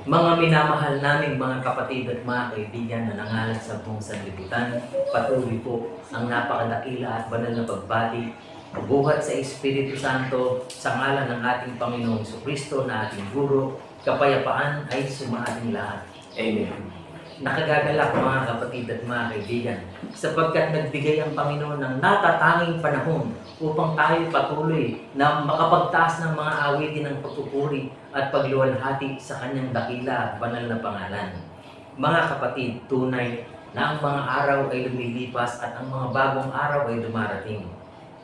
Mga minamahal naming mga kapatid at mga kaibigan na nangalat sa buong sanlibutan, patuloy po ang napakadakila at banal na pagbati, buhat sa Espiritu Santo, sa ngalan ng ating Panginoong Jesucristo na ating Guro, kapayapaan ay sumaating lahat. Amen. Nakagagalak mga kapatid at mga kaibigan, sapagkat nagbigay ang Panginoon ng natatanging panahon upang tayo patuloy na makapagtaas ng mga awitin ng pagpupuri at pagluwalhati sa kanyang dakila at banal na pangalan. Mga kapatid, tunay na ang mga araw ay lumilipas at ang mga bagong araw ay dumarating.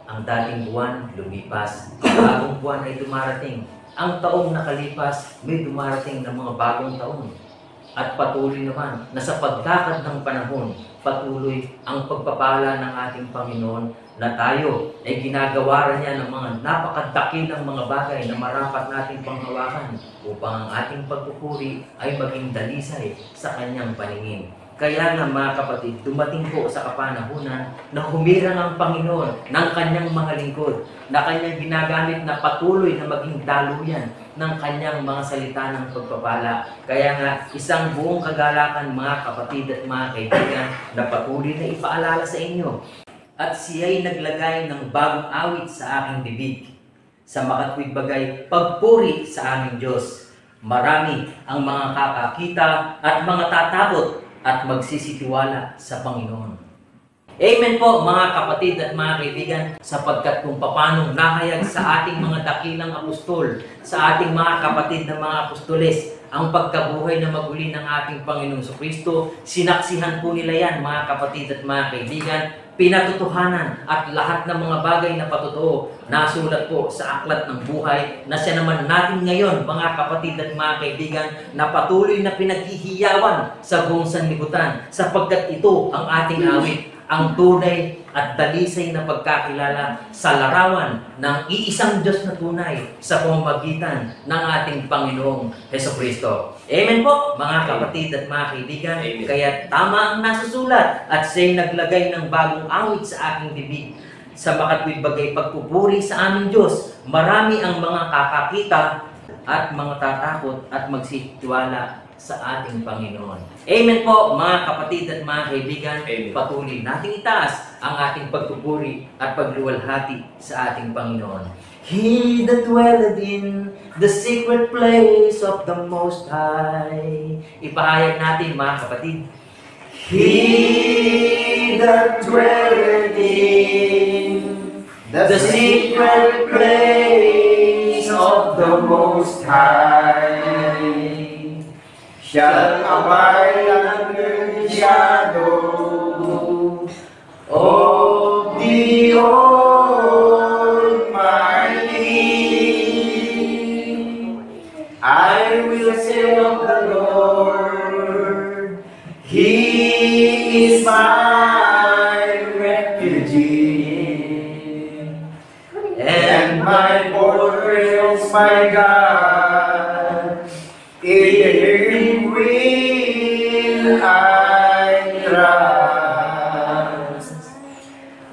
Ang dating buwan lumipas, ang bagong buwan ay dumarating. Ang taong nakalipas, may dumarating ng mga bagong taon. At patuloy naman na sa pagdakad ng panahon, patuloy ang pagpapala ng ating Panginoon na tayo ay ginagawaran niya ng mga napakadakilang mga bagay na marapat nating panghawakan upang ang ating pagpupuri ay maging dalisay sa kanyang paningin. Kaya nga mga kapatid, dumating po sa kapanahunan na humirang ang Panginoon ng kanyang mga lingkod, na kanyang ginagamit na patuloy na maging daluyan ng kanyang mga salita ng pagpapala. Kaya nga, isang buong kagalakan mga kapatid at mga kaibigan na patuloy na ipaalala sa inyo. At siya'y naglagay ng bagong awit sa aking bibig. Sa makatwid bagay, pagpuri sa aming Diyos. Marami ang mga kakakita at mga tatakot at magsisitiwala sa Panginoon. Amen po mga kapatid at mga kaibigan, sapagkat kung paano nahayag sa ating mga dakilang apostol, sa ating mga kapatid na mga apostoles, ang pagkabuhay na maguli ng ating Panginoong Jesucristo, sinaksihan po nila yan mga kapatid at mga kaibigan, pinatutuhanan at lahat ng mga bagay na patotoo nasulat po sa aklat ng buhay na siya naman natin ngayon mga kapatid at mga kaibigan na patuloy na pinaghihiyawan sa buong sanlibutan sapagkat ito ang ating awit, ang tunay at dalisay na pagkakilala sa larawan ng iisang Diyos na tunay sa pamamagitan ng ating Panginoong Jesucristo. Amen po, mga kapatid at mga kaibigan. Amen. Kaya tama ang nasusulat at siya'y naglagay ng bagong awit sa aking bibig. Sa makatwid bagay pagpupuri sa aming Diyos, marami ang mga kakakita at mga tatakot at magsitiwala sa ating Panginoon. Amen po mga kapatid at mga kaibigan. Amen. Patuloy nating itaas ang ating pagpupuri at pagluwalhati sa ating Panginoon. He that dwelleth in the secret place of the Most High. Ipahayag natin mga kapatid. He that dwelleth in the secret place of the Most High shall abide under the shadow of the Almighty. I will say of the Lord, He is my refuge and my fortress, my God. In Him will I trust.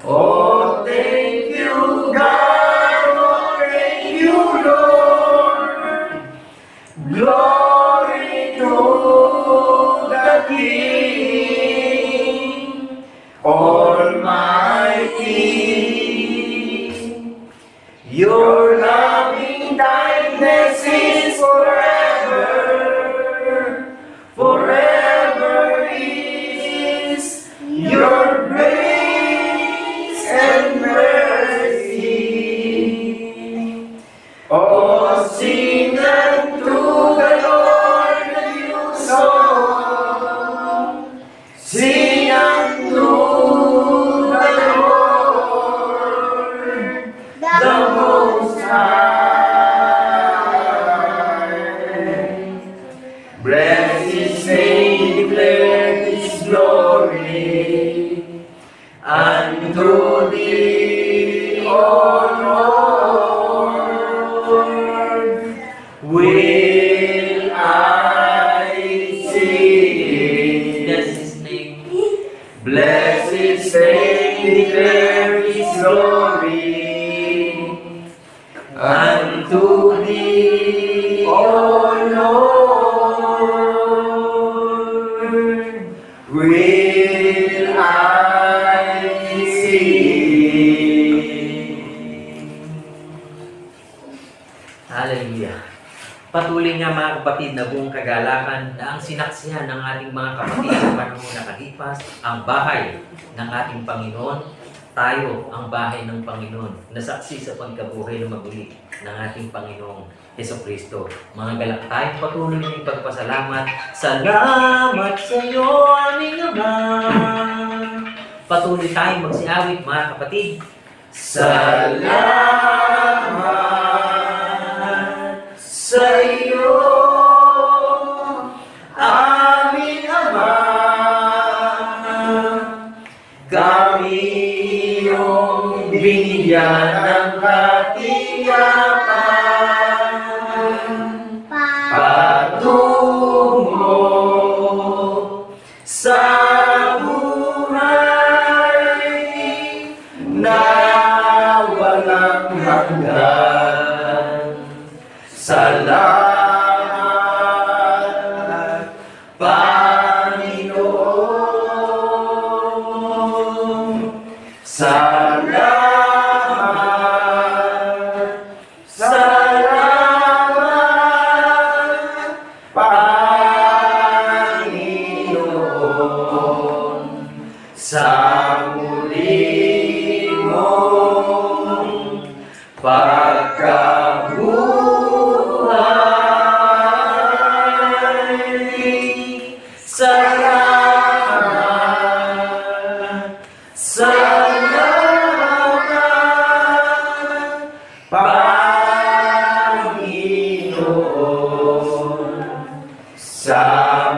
Oh, thank you, God. Oh, thank you, Lord. Glory to the King Almighty. Your loving kindness is forever. Forever is your grace and mercy. Oh, sing unto the Lord a new song. Sing unto the Lord, the Most High. Bless His name, declare His glory unto Thee, O Lord. Will I sing? Bless His name. Bless His name, declare His glory unto Thee, O Lord. Hallelujah. Patuloy nga mga kapatid na buong kagalakan na ang sinaksihan ng ating mga kapatid sa panahon na kalipas, ang bahay ng ating Panginoon, tayo ang bahay ng Panginoon, nasaksi sa pagkabuhay na maguli ng ating Panginoong Jesucristo. Mga galak tayo, patuloy na ipagpasalamat. Salamat sa iyo, aming Ama. Patuloy tayong magsiawit mga kapatid. Salamat sa iyo, aming Ama. Kami iyong binigyan ng katiyakan patungo sa buhay na walang hanggan. Salamat, Panginoon. Salamat, salamat, Panginoon, sa muli mong pagkabuhay. Salamat, salamat, Panginoon, sa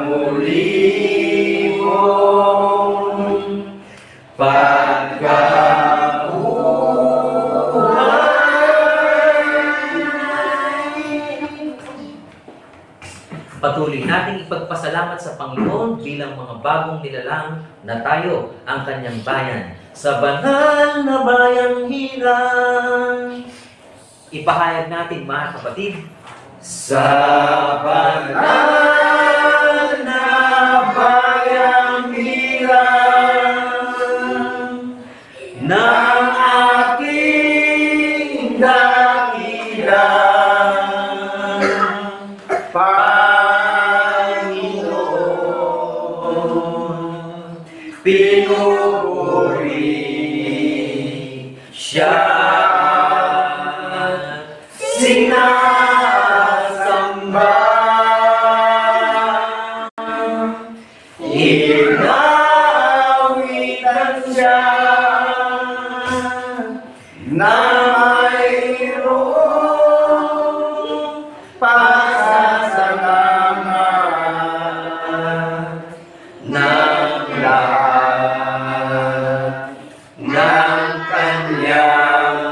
muli mong pagkabuhay. Patuloy nating ipagpasalamat sa Panginoon bilang mga bagong nilalang na tayo ang kanyang bayan. Sa banal na bayang hirang, ipahayag natin mga kapatid. Sa banal na bayang hirang ng aking dakilang Panginoon, pinupuri siya, sinasamba, inawitan siya na mayroong pasasalamat ng lahat ng kanyang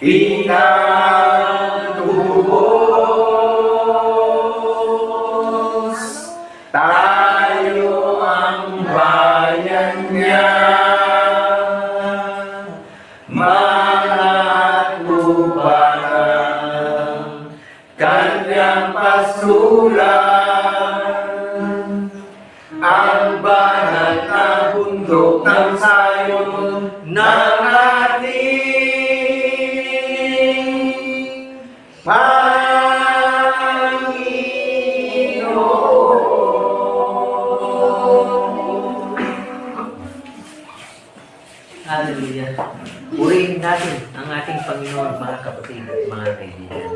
pinatubos. Tayo ang bayan niya, mga tupang kanyang pasulan, ang banal na bundok ng Zion ng ating Panginoon. Hallelujah. Purihin natin ang ating Panginoon, mga kapatid at mga kaibigan.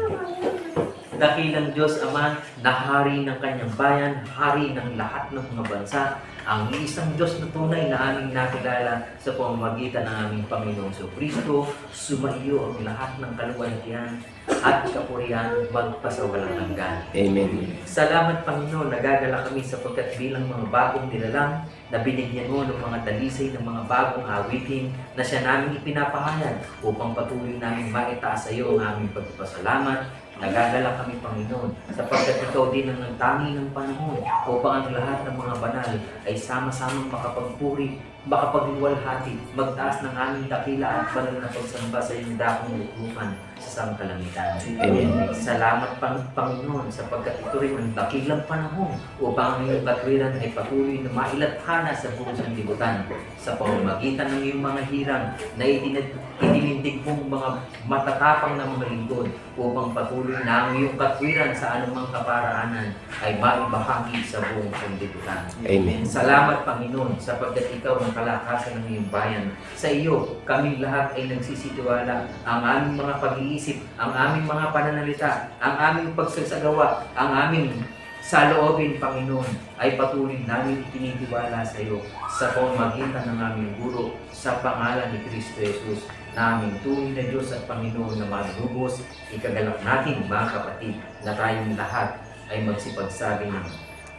Dakilang Diyos Ama, na hari ng kanyang bayan, hari ng lahat ng mga bansa, ang isang Diyos na tunay na aming nakilala sa pamamagitan ng aming Panginoong Jesucristo, sumaiyo ang lahat ng kaluwalhatian at kapurihan magpasawalang hanggan. Amen. Salamat Panginoon, nagagala kami sapagkat bilang mga bagong nilalang na binigyan mo ng mga dalisay ng mga bagong awitin na siya namin ipinapahayag upang patuloy namin maitaas sa iyo ang aming pagpasalamat. Nagagala kami Panginoon sapagkat ikaw din ang nagtangi ng panahon upang ang lahat ng mga banal ay sama-samang makapagpuri makapagluwalhati, magtaas ng aming dakila at banal na pagsamba sa iyong dakong lukuman sa sangkalangitan. Amen. Salamat Panginoon sapagkat ito rin ang dakilang panahon upang ang iyong katwiran ay patuloy na mailathana sa buong sanlibutan sa pamamagitan ng iyong mga hirang na itinindig mong mga matatapang na mga lingkod upang patuloy na ang iyong katwiran sa anumang kaparaanan ay maibahagi sa buong sanlibutan. Amen. Salamat Panginoon sapagkat ikaw ang kalakasan ng iyong bayan. Sa iyo, kami lahat ay nagsisitiwala. Ang aming mga pag-iisip, ang aming mga pananalita, ang aming pagsasagawa, ang aming saloobin, Panginoon, ay patuloy namin itinitiwala sa iyo sa pamamagitan ng aming guro sa pangalan ni Kristo Jesus na aming tunay na Diyos at Panginoon na manubos. Ikagalak natin, mga kapatid, na tayong lahat ay magsipagsabi ng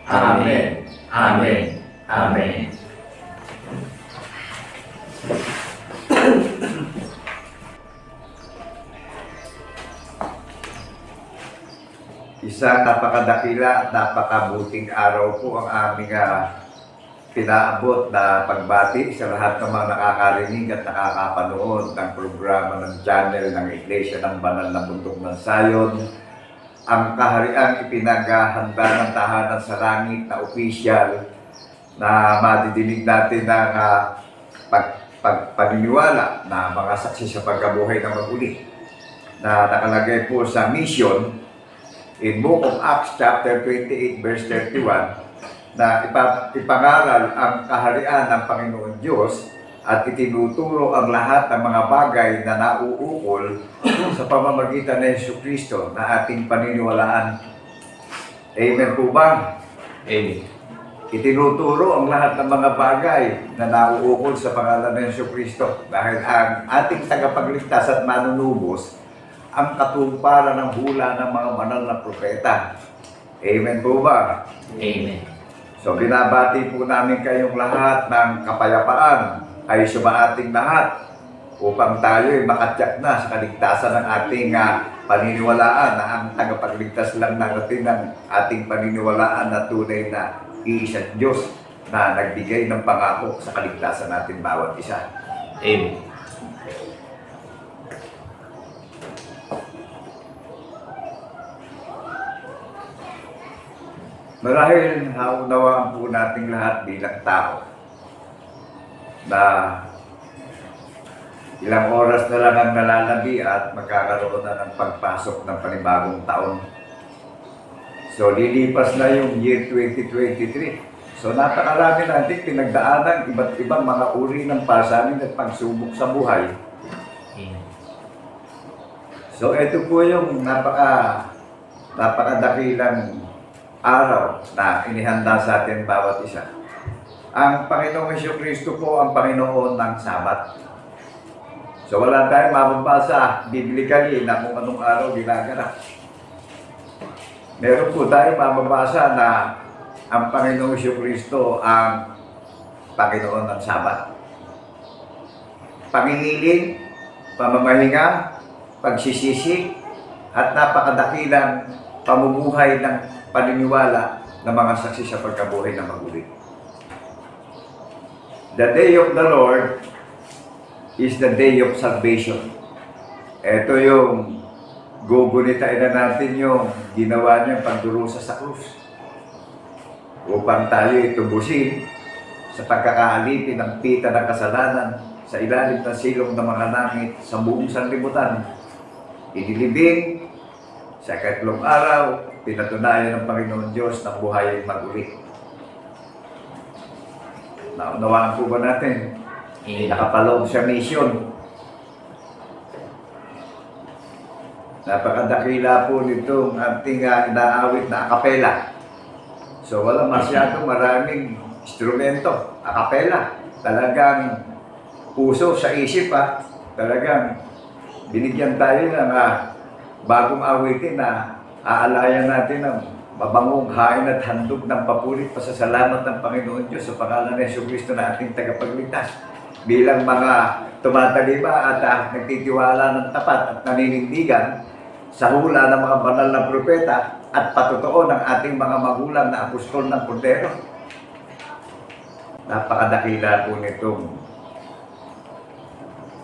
Amen. Amen. Amen. Isang napakadakila at napakabuting araw po ang aming pinaabot na pagbati sa lahat ng mga nakakarinig at nakakapanood ng programa ng channel ng Iglesia ng Banal na Bundok ng Sayon. Ang kahariang ipinaghahanda ng tahanan sa langit na opisyal na madidinig natin ng paniniwala na mga saksi sa pagkabuhay na maguli na nakalagay po sa mission in Book of Acts chapter 28 verse 31 na ipangaral ang kaharian ng Panginoon Diyos at itinuturo ang lahat ng mga bagay na nauukol sa pamamagitan ng Jesucristo na ating paniniwalaan. Amen po ba? Amen. Itinuturo ang lahat ng mga bagay na nauukol sa pangalan ng Jesucristo dahil ang ating tagapagligtas at manunubos ang katumparan ng hula ng mga banal na propeta. Amen po ba? Amen. So binabati po namin kayong lahat ng kapayapaan ay sumaating lahat upang tayo'y makatyak na sa kaligtasan ng ating paniniwalaan na ang tagapagligtas lang natin ng ating paniniwalaan na tunay na iisang Diyos na nagbigay ng pangako sa kaligtasan natin bawat isa. Amen. Marahil naunawaan po nating lahat bilang tao na ilang oras na lang ang nalalabi at magkakaroon na ng pagpasok ng panibagong taon. So lilipas na yung year 2023. So napakarami natin pinagdaanan iba't ibang mga uri ng pasanin at pagsubok sa buhay. Amen. So ito po yung napakadakilang araw na inihanda sa atin bawat isa. Ang Panginoong Jesucristo po ang Panginoon ng Sabat. So wala tayong mababasa biblically na kung anong araw ginaganap. Meron po tayong mababasa na ang Panginoong Jesucristo ang Panginoon ng Sabat. Pangingiling, pamamahinga, pagsisisi, at napakadakilang pamumuhay ng paniniwala ng mga saksi sa pagkabuhay na maguli. The day of the Lord is the day of salvation. Ito yung gugunitain na natin yung ginawa niyang pagdurusa sa krus upang tayo itubusin sa pagkakaalipin ng pita ng kasalanan sa ilalim ng silong ng mga langit sa buong sanlibutan. Inilibing sa ikatlong araw, pinatunayan ng Panginoon Diyos na buhay ay maguli. Naunawaan po ba natin? Nakapaloob sa mission. Napakadakila po nitong ating inaawit na akapela. So wala masyadong maraming instrumento. Akapela. Talagang puso sa isip Talagang binigyan tayo ng bagong awitin na aalayan natin ng mabangong hain at handog ng papurit pasasalamat ng Panginoon Diyos sa pangalan ng Jesucristo na ating tagapagligtas. Bilang mga tumataliba at nagtitiwala ng tapat at naninindigan sa hula ng mga banal na propeta at patotoo ng ating mga magulang na apostol ng Kordero. Napakadakila po nitong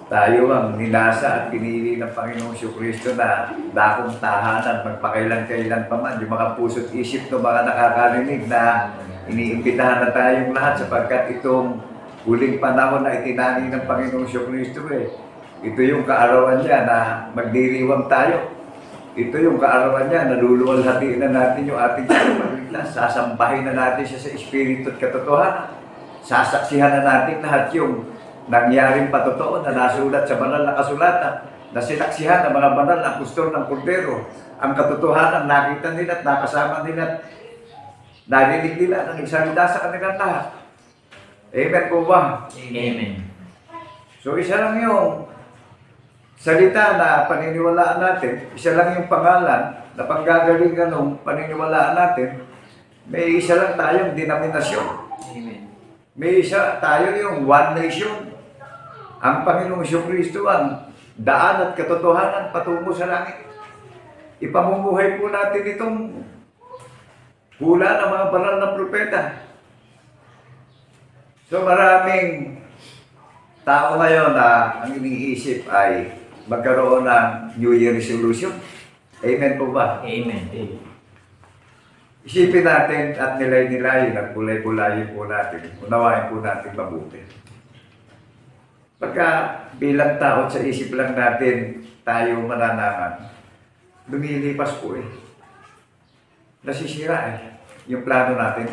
tayo ang ninasa at pinili ng Panginoong Kristo na dakong tahanan, magpakailan-kailan pa man, yung mga puso't isip ng mga nakakarinig na iniimbitahan na tayong lahat sapagkat itong huling panahon na itinangin ng Panginoong Kristo Ito yung kaarawan niya na magdiriwang tayo. Ito yung kaarawan niya na luluwalhatiin na natin yung ating pagligtas. Sasambahin na natin siya sa Espiritu at katotohanan. Sasaksihan na natin lahat yung nangyaring patotoo na nasulat sa banal na kasulatan, na sinaksihan ng mga banal na apostol ng Kordero. Ang katotohanan nakita nila at nakasama nila at narinig nila na nagsalita sa kanilang lahat. Amen po ba? Amen. So isa lang yung salita na paniniwalaan natin, isa lang yung pangalan na panggagalingan ng paniniwalaan natin, may isa lang tayong denominasyon. Amen. May isa tayo yung one nation. Ang Panginoong Kristo ang daan at katotohanan patungo sa langit. Ipamumuhay po natin itong hula ng mga banal na propeta. So maraming tao ngayon na ang iniisip ay magkaroon ng New Year resolution. Amen po ba? Amen. Isipin natin at nilay-nilayin at kulay-kulayin po natin. Unawain po natin mabuti. Pagka bilang tao sa isip lang natin tayo mananangan, lumilipas po Nasisira yung plano natin.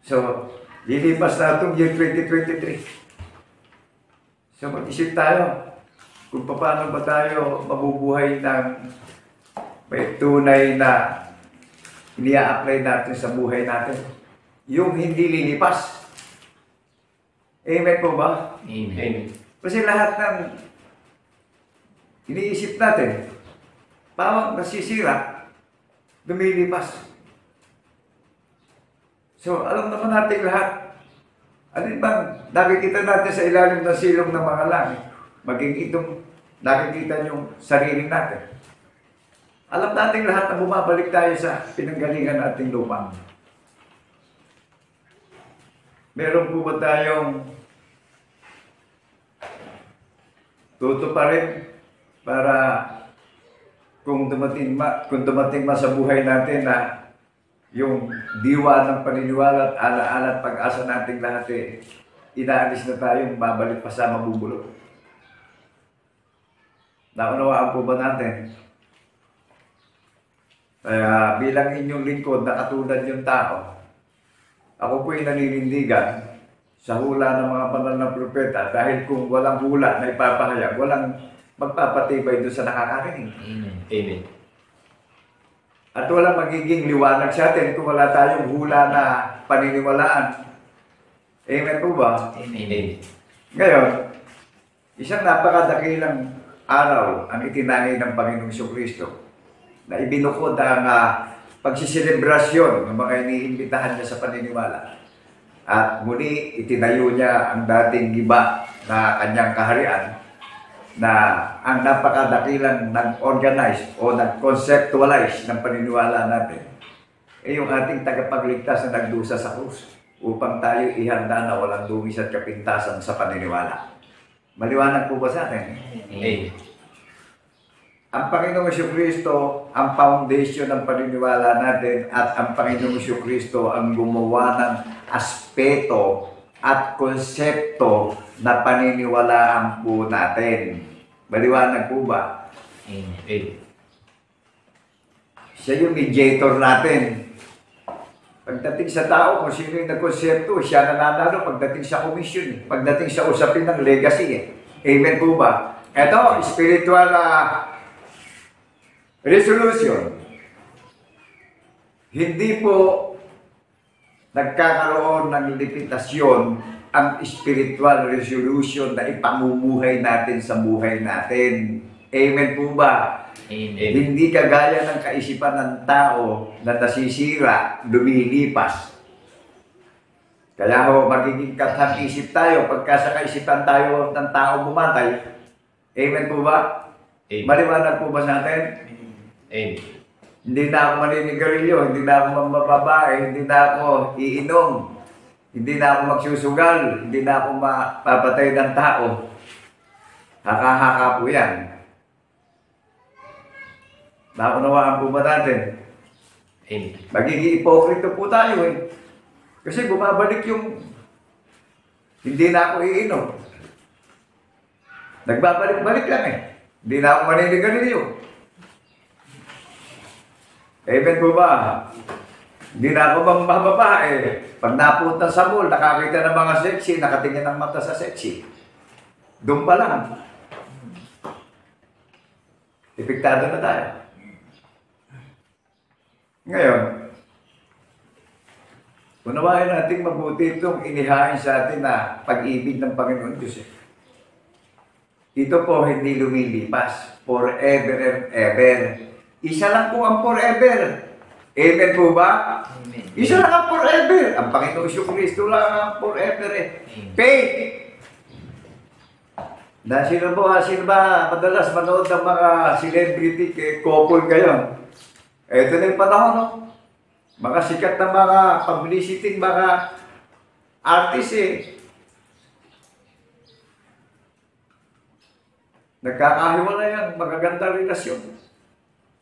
So, lilipas na itong year 2023. So, mag-isip tayo kung paano ba tayo mabubuhay ng may tunay na inia-apply natin sa buhay natin. Yung hindi lilipas. Amen po ba? Amen. Kasi lahat ng iniisip natin, parang nasisira, lumilipas. So, alam naman natin lahat. Ano bang nakikita natin sa ilalim ng silong ng mga langit? Maging itong nakikita yung sarili natin. Alam natin lahat na bumabalik tayo sa pinanggalingan nating lupa. Meron po ba tayong tutuparin para kung dumating ma sa buhay natin na yung diwa ng paniniwala at alaala at pag-asa nating lahat inaalis na tayong babalik pa sa mabubulok. Naunawaan po ba natin? Kaya bilang inyong lingkod na katulad yung tao, ako po'y naninindigan sa hula ng mga banal na propeta dahil kung walang hula na ipapahayag, walang magpapatibay doon sa nakakarinig. Amen. Amen. At walang magiging liwanag sa atin kung wala tayong hula na paniniwalaan. Amen po ba? Amen. Ngayon, isang napakadakilang araw ang itinangay ng Panginoong Kristo na ibinukod ang pagsiselebrasyon ng mga iniimbitahan niya sa paniniwala. At muli itinayo niya ang dating giba na kanyang kaharian na ang napakadakilang nag-organize o nag-conceptualize ng paniniwala natin yung ating tagapagligtas na nagdusa sa krus upang tayo ihanda na walang dungis at kapintasan sa paniniwala. Maliwanag po ba sa atin? Amen. Ang Panginoong Kristo ang foundation ng paniniwala natin at ang Panginoong Kristo ang gumawa ng aspeto at konsepto na paniniwalaan po natin. Maliwanag po ba? Amen. Siya yung mediator natin. Pagdating sa tao, kung sino yung nagkonsepto, siya nananalo pagdating sa commission, pagdating sa usapin ng legacy. Amen po ba? Ito, spiritual resolution. Hindi po nagkakaroon ng limitasyon ang spiritual resolution na ipamumuhay natin sa buhay natin. Amen po ba? Amen. Hindi kagaya ng kaisipan ng tao na nasisira, lumilipas. Kaya ho, magiging kathang-isip tayo pagka sa kaisipan tayo ng tao bumatay. Amen po ba? Amen. Maliwanag po ba sa atin? Amen. Hindi na ako maninigarilyo, hindi na ako mamababae, hindi na ako iinom. Hindi na ako magsusugal, hindi na ako mapapatay ng tao. Haka-haka po yan. Naunawaan po ba natin? Amen. Magiging ipokrito po tayo eh. Kasi bumabalik yung hindi na ako iinom. Nagbabalik-balik lang eh. Hindi na ako maninigarilyo. Amen po ba? Hindi na ako mambabae. Pag napunta sa mall, nakakita ng mga sexy, nakatingin ng mata sa sexy. Doon pa lang. Epektado na tayo. Ngayon, unawain natin mabuti itong inihain sa atin na pag-ibig ng Panginoon Diyos. Ito po hindi lumilipas. Forever and ever. Isa lang po ang forever. Amen po ba? Amen. Isa lang ang forever. Ang Panginoon Kristo lang ang forever eh. Faith! Na sino ba madalas manood ng mga celebrity couple ngayon? Ito na yung panahon, no? Mga sikat na mga publicity, mga artist eh. Nagkakahiwala yan, magaganda relasyon.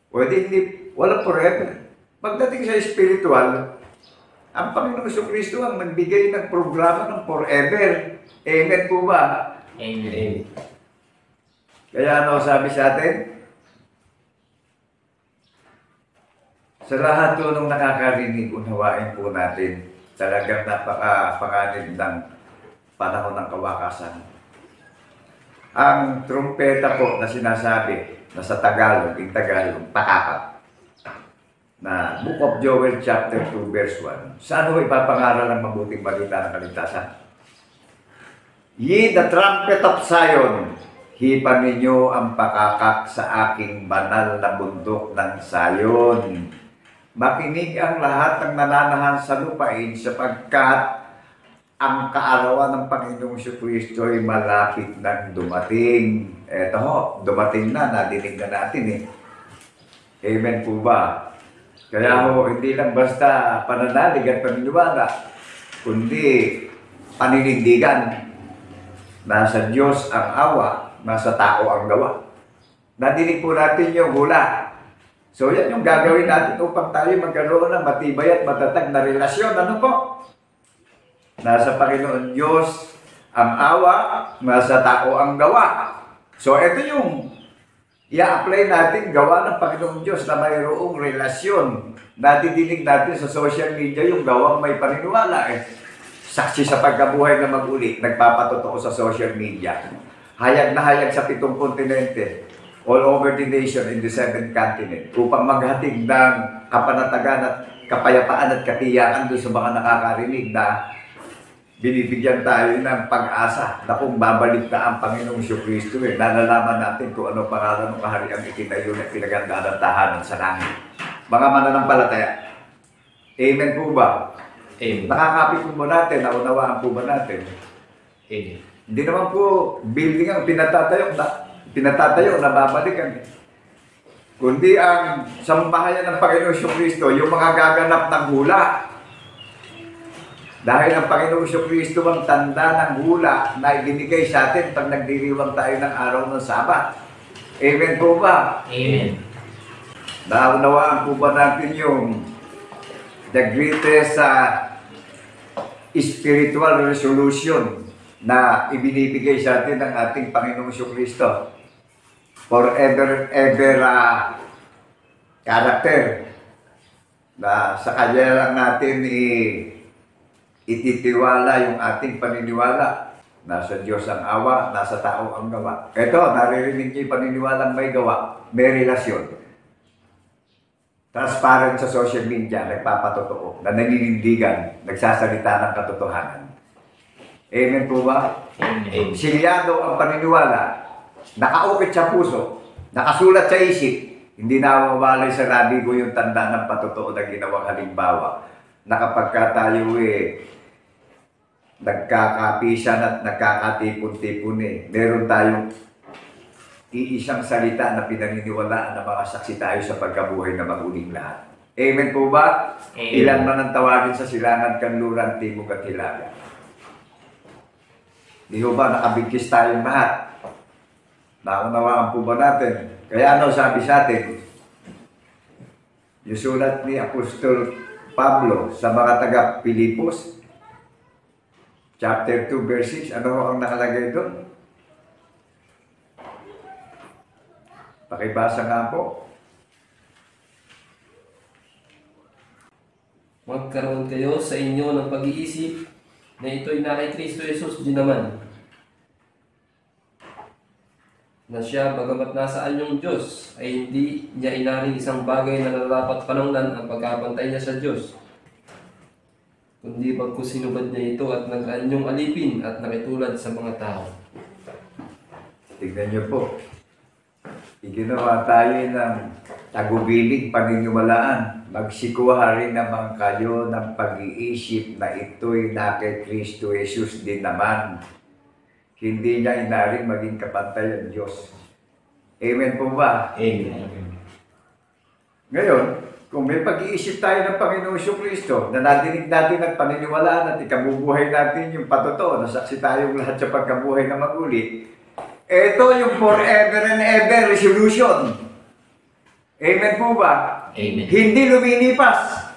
Pwede hindi, walang forever. Pagdating sa spiritual, ang Panginoon Kristo ang magbigay ng programa ng forever. Amen po ba? Amen. Kaya ano sabi sa atin? Sa lahat po nung nakakarinig, unawain po natin. Talagang napaka-panganib ng panahon ng kawakasan. Ang trumpeta po na sinasabi, na sa Tagalog, in Tagalog, pakakap. Na Book of Joel chapter 2 verse 1. Saan ho ipapangaral ang mabuting balita ng kaligtasan? Ye the trumpet of Zion, hipan ninyo ang pakakak sa aking banal na bundok ng Zion. Makinig ang lahat ng nananahan sa lupain sapagkat ang kaarawan ng Panginoong Kristo ay malapit nang dumating. Eto ho, dumating na, nadinig na natin eh. Amen po ba? Kaya ho, hindi lang basta pananalig at paniniwala, kundi paninindigan. Nasa Diyos ang awa, nasa tao ang gawa. Nadinig po natin yung hula. So yan yung gagawin natin upang tayo magkaroon ng matibay at matatag na relasyon. Ano po? Nasa Panginoon Diyos ang awa, nasa tao ang gawa. So ito yung i-apply natin gawa ng Panginoon Diyos na mayroong relasyon. Nadidinig natin sa social media yung gawang may paniniwala eh. Saksi sa pagkabuhay na mag-uli, nagpapatotoo sa social media. Hayag na hayag sa 7 kontinente, all over the nation in the 7th continent, upang maghatid ng kapanatagan at kapayapaan at katiyakan doon sa mga nakakarinig na binibigyan tayo ng pag-asa na kung babalik na ang Panginoong Kristo eh, nalalaman natin kung ano pangalan ng kahariang itinayo na pinagandaan ng tahanan sa langit. Mga mananampalataya, amen po ba? Amen. Nakakapit po ba natin, naunawaan po ba natin? Amen. Hindi naman po building ang pinatatayo na babalikan. Kundi ang sambahayan ng Panginoong Kristo, yung mga gaganap ng hula. Dahil ang Panginoong Kristo ang tanda ng hula na ibinigay sa atin pag nagdiriwang tayo ng araw ng Sabat. Amen po ba? Amen. Naunawaan po ba natin yung the greatest spiritual resolution na ibinibigay sa atin ng ating Panginoong Kristo? Forever, ever character na sa kanya lang natin ititiwala yung ating paniniwala. Nasa Diyos ang awa, nasa tao ang gawa. Ito, naririnig niyo yung paniniwalang may gawa, may relasyon. Transparent sa social media, nagpapatotoo, na naninindigan, nagsasalita ng katotohanan. Amen po ba? Amen. Silyado ang paniniwala, nakaukit sa puso, nakasulat sa isip, hindi nawawalay sa labi ko yung tanda ng patotoo na ginawang halimbawa na kapag tayo nagkakapisan at nagkakatipon-tipon meron tayong iisang salita na pinaniniwalaan ng mga saksi tayo sa pagkabuhay na maguling lahat. Amen po ba? Amen. Ilan man ang tawagin sa silangan, kanluran, timog at hilaga. Di ho ba nakabigkis tayong lahat? Naunawaan po ba natin? Kaya ano sabi sa atin? Yung sulat ni Apostol Pablo sa mga taga-Pilipos, chapter 2, verse 6, ano ho ang nakalagay doon? Pakibasa nga po. Magkaroon kayo sa inyo ng pag-iisip na ito'y na kay Kristo Jesus din naman. Na siya, bagamat nasaan yung Diyos, ay hindi niya inaring isang bagay na nararapat pananglan ang pagkapantay niya sa Diyos. Kundi pagkusinubad niya ito at nag-anyong alipin at nakitulad sa mga tao. Tignan niyo po. Iginawa tayo ng tagubiling paniniwalaan. Magsikuha rin naman kayo ng pag-iisip na ito'y na kay Kristo Jesus din naman. Hindi niya inaring maging kapantay ang Diyos. Amen po ba? Amen. Ngayon, kung may pag-iisip tayo ng Panginoong Kristo na nadinig natin at paniniwalaan at ikabubuhay natin yung patotoo, nasaksi tayong lahat sa pagkabuhay na maguli, ito yung forever and ever resolution. Amen po ba? Amen. Hindi lumilipas.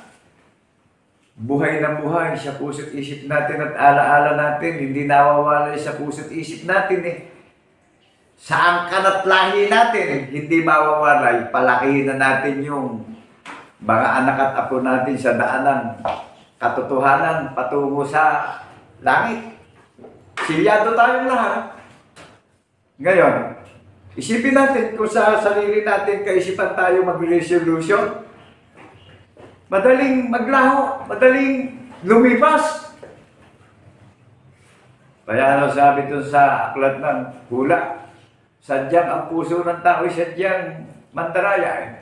Buhay na buhay sa puso't isip natin at alaala natin, hindi nawawala sa puso't isip natin eh. Sa angkan at lahi natin, hindi mawawala. Palakihin na natin yung mga anak at apo natin sa daanan, katotohanan, patungo sa langit. Silyado tayong lahat. Ngayon, isipin natin kung sa sarili natin kaisipan tayo mag-resolution. Madaling maglaho, madaling lumipas. Kaya ano sabi ito sa aklat ng hula, sadyang ang puso ng tao ay sadyang mandaraya.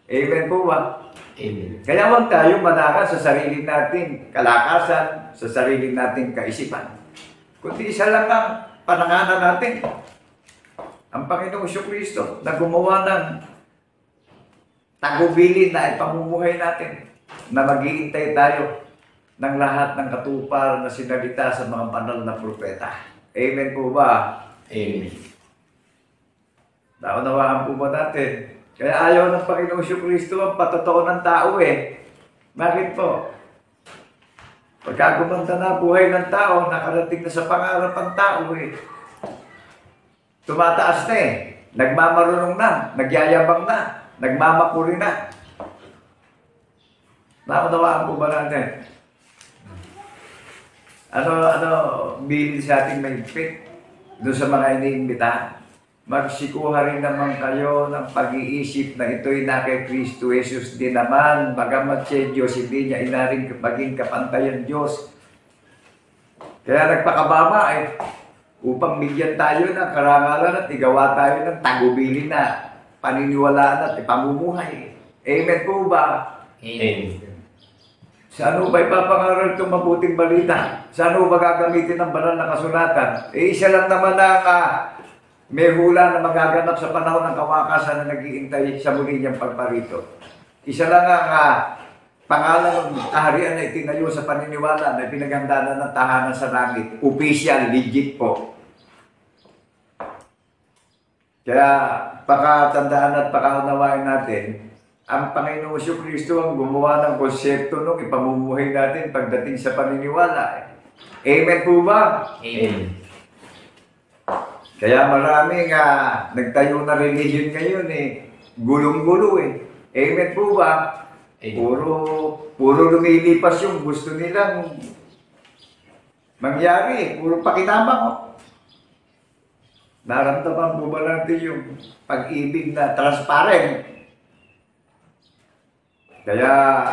Amen po ba? Amen. Kaya huwag tayong manakan sa sarili nating kalakasan, sa sarili nating kaisipan. Kundi isa lang ang pananganan natin. Ang Panginoong Kristo na gumawa ng tagubilin na ipamumuhay natin na mag-iintay tayo ng lahat ng katuparan na sinalita sa mga banal na propeta. Amen po ba? Amen. Naunawaan po ba natin? Kaya ayaw ng Panginoong Kristo ang patotoo ng tao eh. Bakit po? Pagka gumanda na buhay ng tao, nakarating na sa pangarap ang tao eh. Tumataas na eh. Nagmamarunong na, nagyayabang na, nagmamakuri na. Naunawaan po ba natin? Ano, bilin sa ating mahigpit doon sa mga iniimbitahan. Magsikuha rin naman kayo ng pag-iisip na ito'y na kay Kristo Jesus din naman. Bagamat siya Diyos, hindi niya inaring maging kapantayan Diyos. Kaya nagpakababa eh. Upang bigyan tayo ng karangalan at igawa tayo ng tagubilin na paniniwalaan at ipamumuhay. Amen po ba? Amen. Saan ba ipapangaral itong mabuting balita? Saan ba gagamitin ang banal na kasulatan? Isa lang naman ang may hula na magaganap sa panahon ng kawakasan na nag-iintay sa muli niyang pagparito. Isa lang ang pangalan ng kaharian na itinayo sa paniniwala na pinaghandaan ng tahanan sa langit. Official, legit po. Kaya pakatandaan at pakaunawain natin, ang Panginoong Kristo ang gumawa ng konsepto nung ipamumuhay natin pagdating sa paniniwala. Amen po ba? Amen. Kaya maraming nagtayo na religion ngayon eh. Gulong-gulo eh. Amen po ba? Puro lumilipas yung gusto nilang mangyari. Puro pakinabang ko. Naramdaman po ba natin yung pag-ibig na transparent? Kaya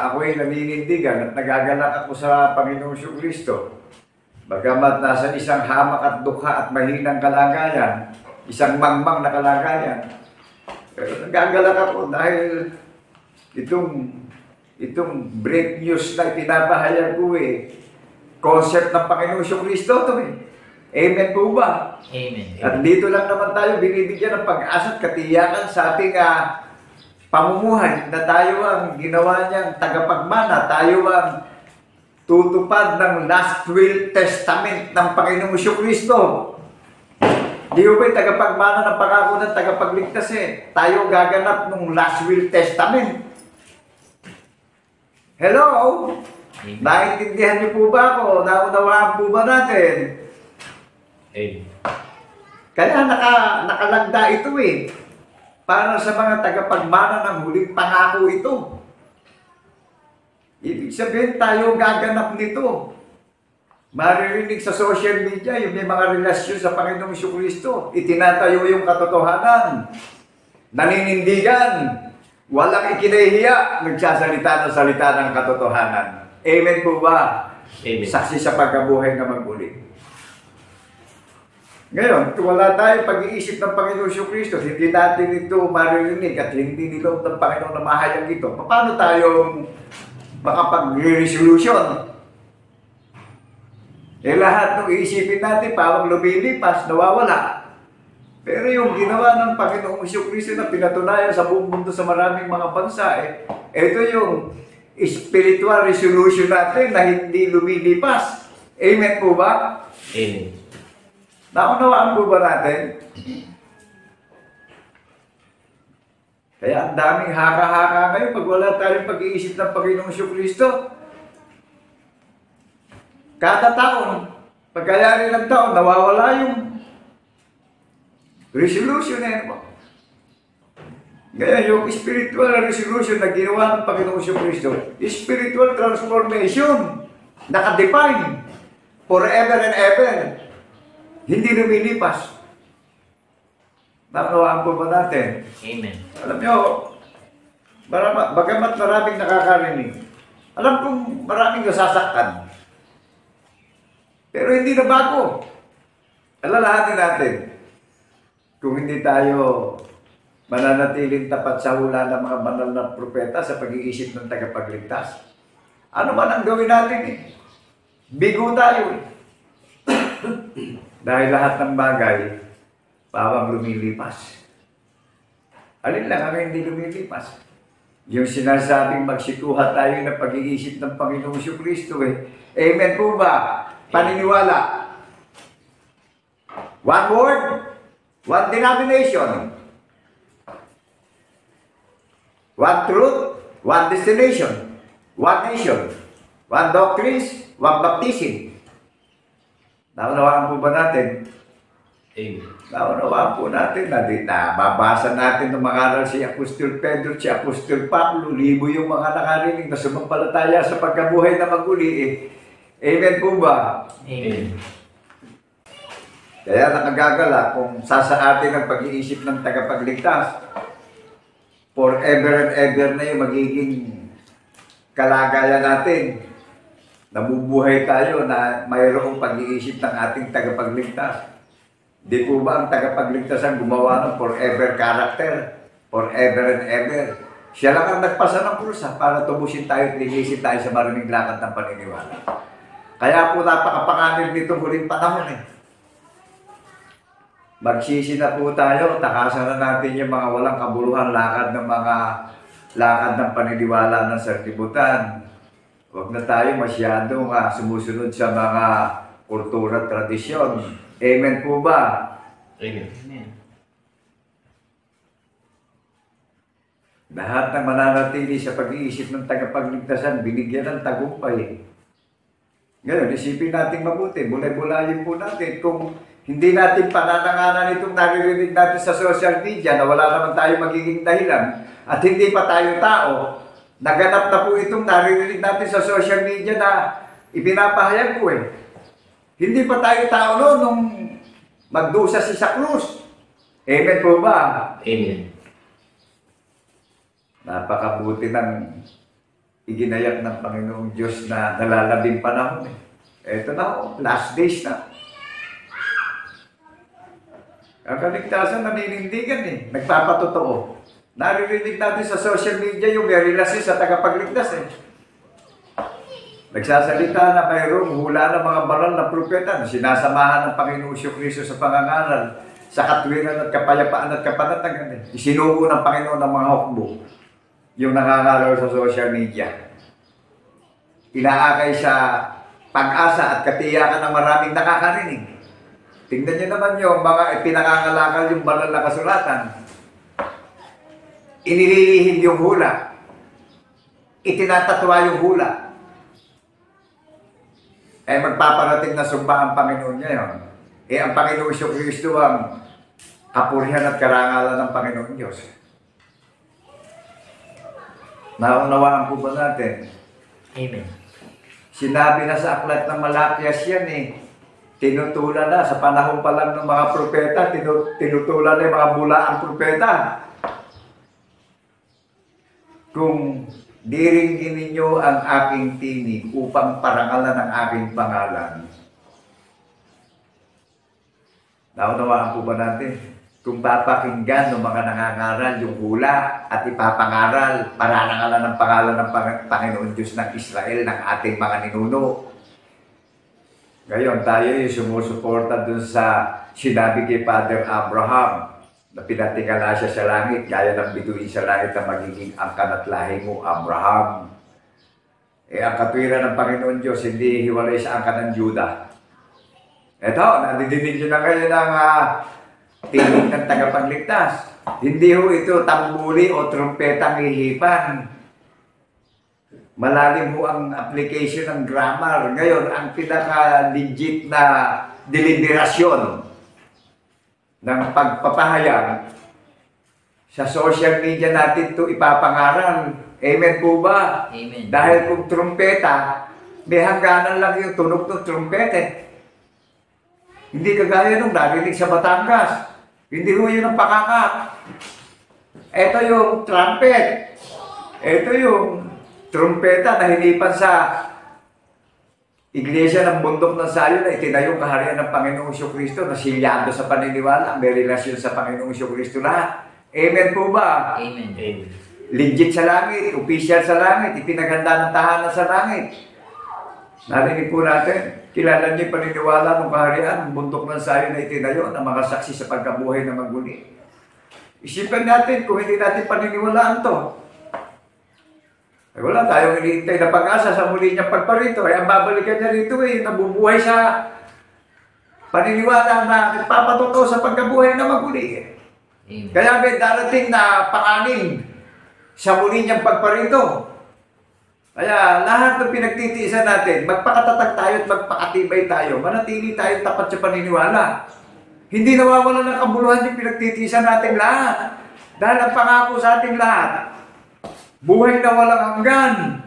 ako'y naninindigan at nagagalak ako sa Panginoong Kristo. Bagamat nasa isang hamak at dukha at mahinang kalagayan, isang mangmang na kalagayan, pero nagagalak ako dahil itong break news na pinapahayag ko eh, concept ng Panginoong Kristo ito eh. Amen po ba? Amen. At dito lang naman tayo binibigyan ng pag-asa at katiyakan sa ating pamumuhay na tayo ang ginawa niyang tagapagmana, tayo ang tutupad ng last will testament ng Panginoong Kristo. Di ba ba'y tagapagmana ng pangako ng tagapagligtas eh? Tayo gaganap ng last will testament. Hello? Naintindihan niyo po ba ako? Naunawaan po ba natin? Amen. Kaya nakalagda ito eh. Para sa mga tagapagmana ng huling pangako ito. Ibig sabihin tayo gaganap nito. Maririnig sa social media yung may mga relasyon sa Panginoong Kristo. Itinatayo yung katotohanan. Naninindigan. Walang ikinahihiya. Nagsasalita ng salita ng katotohanan. Amen po ba? Amen. Saksi sa pagkabuhay na maguli. Ngayon, kung wala tayong pag-iisip ng Panginoong Kristo, hindi natin ito maririnig at hindi nito ng Panginoon na mahayag ito, paano tayo makapag-resolution? Eh lahat ng iisipin natin, parang lumilipas, nawawala. Pero yung ginawa ng Panginoong Kristo na pinatunayan sa buong mundo sa maraming mga bansa, ito yung spiritual resolution natin na hindi lumilipas. Amen po ba? Amen. Naunawaan po ba natin? Kaya ang daming haka-haka ngayon pag wala tayong pag-iisip ng Panginoong Kristo. Kada taon, pagkayari ng taon, nawawala yung resolution na yun. Ngayon, yung spiritual resolution na ginawa ng Panginoong Kristo, spiritual transformation, nakadefine forever and ever. Hindi lumilipas. Nakunawaan po ba natin? Amen. Alam nyo, bagamat maraming nakakarinig, alam kong maraming nasasaktan. Pero hindi na bago. Alalahanin natin, kung hindi tayo mananatiling tapat sa hula ng mga banal na propeta sa pag-iisip ng tagapagligtas, ano man ang gawin natin eh? Bigo tayo eh. Dahil lahat ng bagay, parang lumilipas. Alin lang ang hindi lumilipas? Yung sinasabing magsikuha tayo ng pag-iisip ng Panginoong Kristo eh. Amen po ba? Paniniwala. One word, one denomination. One truth, one destination. One nation. One doctrines, one baptism. Naunawaan po ba natin? Amen. Naunawaan po natin na babasa natin ng mga aral si Apostol Pedro, si Apostol Pablo, libo yung mga nakarinig na sumampalataya sa pagkabuhay na maguli eh. Amen po ba? Amen. Kaya nakagagala kung sasaatin ang pag-iisip ng tagapagligtas, forever and ever na yung magiging kalagayan natin. Nabubuhay tayo na mayroong pag-iisip ng ating tagapagligtas. Di po ba ang tagapagligtas ang gumawa ng forever character? Forever and ever. Siya lang ang nagpasa ng kursa para tubusin tayo at linisin tayo sa maraming lakad ng paniniwala. Kaya po napakapanganib nitong huling panahon eh. Magsisi na po tayo, takasan na natin yung mga walang kabuluhan lakad ng mga lakad ng paniniwala ng sanlibutan. Huwag na tayo masyadong sumusunod sa mga kultura at tradisyon. Amen po ba? Amen. Amen. Lahat ng mananatili sa pag-iisip ng tagapagligtasan, binigyan ng tagumpay. Ngayon, isipin natin mabuti, bulay-bulayin po natin kung hindi natin panananganan itong naririnig natin sa social media na wala naman tayo magiging dahilan at hindi pa tayo tao, naganap na po itong naririnig natin sa social media na ipinapahayag ko eh. Hindi pa tayo tao noon nung magdusa si sa krus. Amen po ba? Amen. Napakabuti ng iginayat ng Panginoong Diyos na nalalabing panahon eh. Eto na last days na. Ang kaligtasan naninindigan eh, nagpapatotoo. Naririnig natin sa social media yung may relasyon sa tagapagligtas eh. Nagsasalita na mayroong hula ng mga banal na propeta na sinasamahan ng Panginoong Kristo sa pangangaral, sa katwiran at kapayapaan at kapanatagan eh. Isinugo ng Panginoon ng mga hukbo. yung nangangaral sa social media. Inaakay sa pag-asa at katiyakan ng maraming nakakarinig. Tingnan niyo naman yung mga pinangangalakal yung banal na kasulatan. Inililihim yung hula. Itinatatwa yung hula. Eh magpaparating na sumba ang Panginoon ngayon. Eh ang Panginoon Kristo ang kapurihan at karangalan ng Panginoon Diyos. Naunawaan po ba natin? Amen. Sinabi na sa aklat ng Malakias yan eh. Tinutulan na sa panahon pa lang ng mga propeta, tinutulan na yung mga bulaang propeta. Kung diringgin ninyo ang aking tinig upang parangalan ang aking pangalan. Naunawaan po ba natin? Kung papakinggan ng mga nangangaral yung hula at ipapangaral, pararangalan ng pangalan ng Panginoon Diyos ng Israel, ng ating mga ninuno. Ngayon, tayo yung sumusuporta dun sa sinabi kay Father Abraham na pinatingala siya sa langit, gaya ng bituin sa langit na magiging angkan at lahi mo, Abraham. Eh, ang katwiran ng Panginoon Diyos, hindi hiwalay sa angkan ng Juda. Eto, nadidinig nyo na kayo ng tinig ng tagapagligtas. Hindi ho ito tambuli o trumpetang hihipan. Malalim ho ang application ng grammar. Ngayon, ang pinaka-legit na deliberasyon ng pagpapahayag sa social media natin ito ipapangaral. Amen po ba? Amen. Dahil kung trumpeta, may hangganan lang yung tunog ng trumpete. Hindi kagaya nung narinig sa Batangas. Hindi ho yun ang pangakat. Ito yung trumpet. Ito yung trumpeta na hinipan sa iglesia ng bundok ng Sayon na itinayong kaharian ng Panginoong Kristo na silyado sa paniniwala. May relasyon sa Panginoong Kristo lahat. Amen po ba? Amen. Amen. Legit sa langit, official sa langit, ipinaganda ng tahanan sa langit. Narinig po natin, kilala niyo yung paniniwala ng kaharian, ng bundok ng Sayon na itinayo ng mga saksi sa pagkabuhay na maguli. Isipan natin kung hindi natin paniniwalaan to. Ay wala tayong hinihintay na pag-asa sa muli niyang pagparito. Ay ang babalikan niya rito nabubuhay sa paniniwala na nagpapatotoo sa pagkabuhay na maguli. Amen. Kaya may darating na panganin sa muli niyang pagparito. Kaya lahat ng pinagtitiisan natin, magpakatatag tayo at magpakatibay tayo. Manatili tayo tapat sa paniniwala. Hindi nawawala ng kabuluhan yung pinagtitiisan natin lahat. Dahil ang pangako sa ating lahat, buhay na walang hanggan.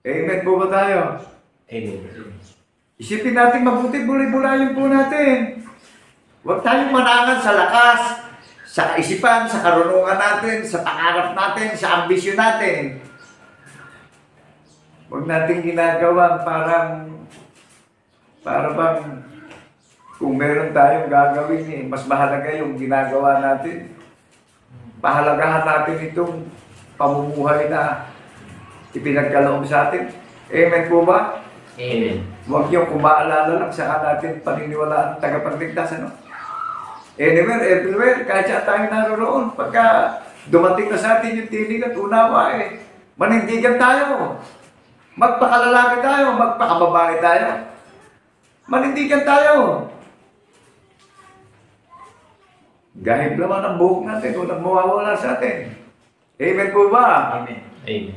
Amen po ba tayo? Amen. Isipin natin mabuti, bulay-bulayin po natin. Huwag tayong manangan sa lakas, sa kaisipan, sa karunungan natin, sa pangarap natin, sa ambisyon natin. Huwag natin ginagawa para bang kung meron tayong gagawin mas mahalaga yung ginagawa natin. Pahalagahan natin itong pamumuhay na ipinagkaloob sa atin. Amen po ba? Amen. Huwag yung kumaalala lang sa natin paniniwalaan ng tagapagligtas, ano? Anywhere, everywhere, kahit saan tayo naroon, pagka dumating na sa atin yung tinig at unawa, manindigan tayo. Magpakalalaki tayo, magpakababae tayo. Manindigan tayo. Gahib naman ang buhok natin, walang mawawala sa atin. Amen po ba? Amen. Amen.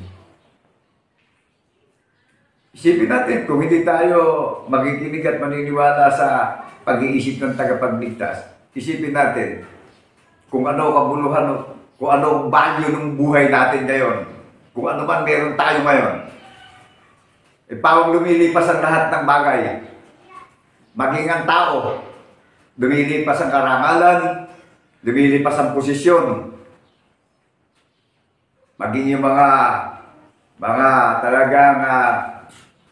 Isipin natin, kung hindi tayo magiginig at maniniwala sa pag-iisip ng tagapagligtas, isipin natin kung ano kabuluhan, kung ano ang value ng buhay natin ngayon, kung ano man meron tayo ngayon. Parang lumilipas ang lahat ng bagay. Maging ang tao, lumilipas ang karangalan, lumilipas ang posisyon. Maging yung mga talagang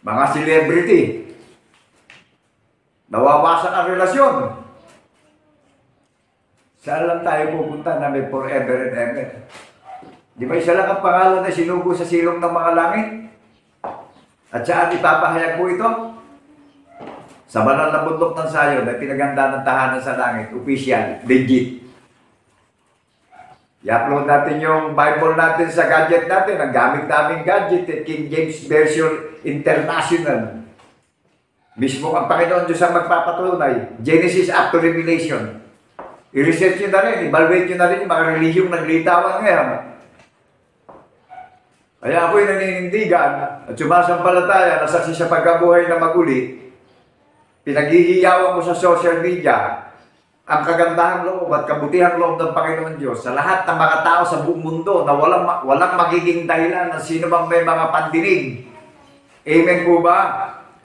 mga celebrity. Nawawasan ang relasyon. Saan lang tayo pupunta na may forever and ever? Di ba isa lang ang pangalan na sinugo sa silong ng mga langit? At saan ipapahayag po ito? Sa banal na bundok ng Sayon na pinaganda ng tahanan sa langit, official, legit. I-upload natin yung Bible natin sa gadget natin. Ang gamit naming gadget, King James Version International. Mismo ang Panginoon Diyos ang magpapatunay. Genesis up to Revelation. I-research nyo na rin, evaluate nyo na rin yung mga relihiyong naglitawan ngayon. Kaya ako'y naninindigan at sumasampalataya na saksi sa pagkabuhay na maguli, pinaghihiyawan mo sa social media ang kagandahang loob at kabutihang loob ng Panginoon Diyos sa lahat ng mga tao sa buong mundo na walang magiging dahilan na sino bang may mga pandinig. Amen po ba?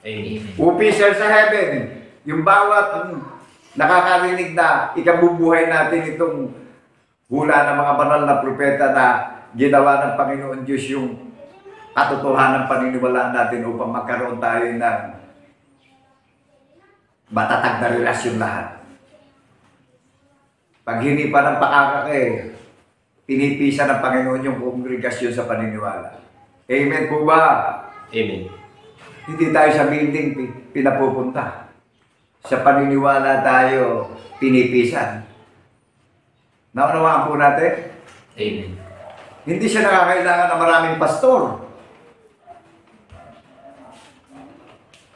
Amen. Official sa heaven, yung bawat nakakarinig na ikabubuhay natin itong hula ng mga banal na propeta na ginawa ng Panginoon Diyos yung katotohanan paniniwalaan natin upang magkaroon tayo ng matatag na relasyon lahat. Pag hindi pa ng pakakake, pinipisa ng Panginoon yung kongregasyon sa paniniwala. Amen po ba? Amen. Hindi tayo sa building pinapupunta. Sa paniniwala tayo pinipisan. Naunawaan po natin? Amen. Hindi siya nakakailangan ng maraming pastor.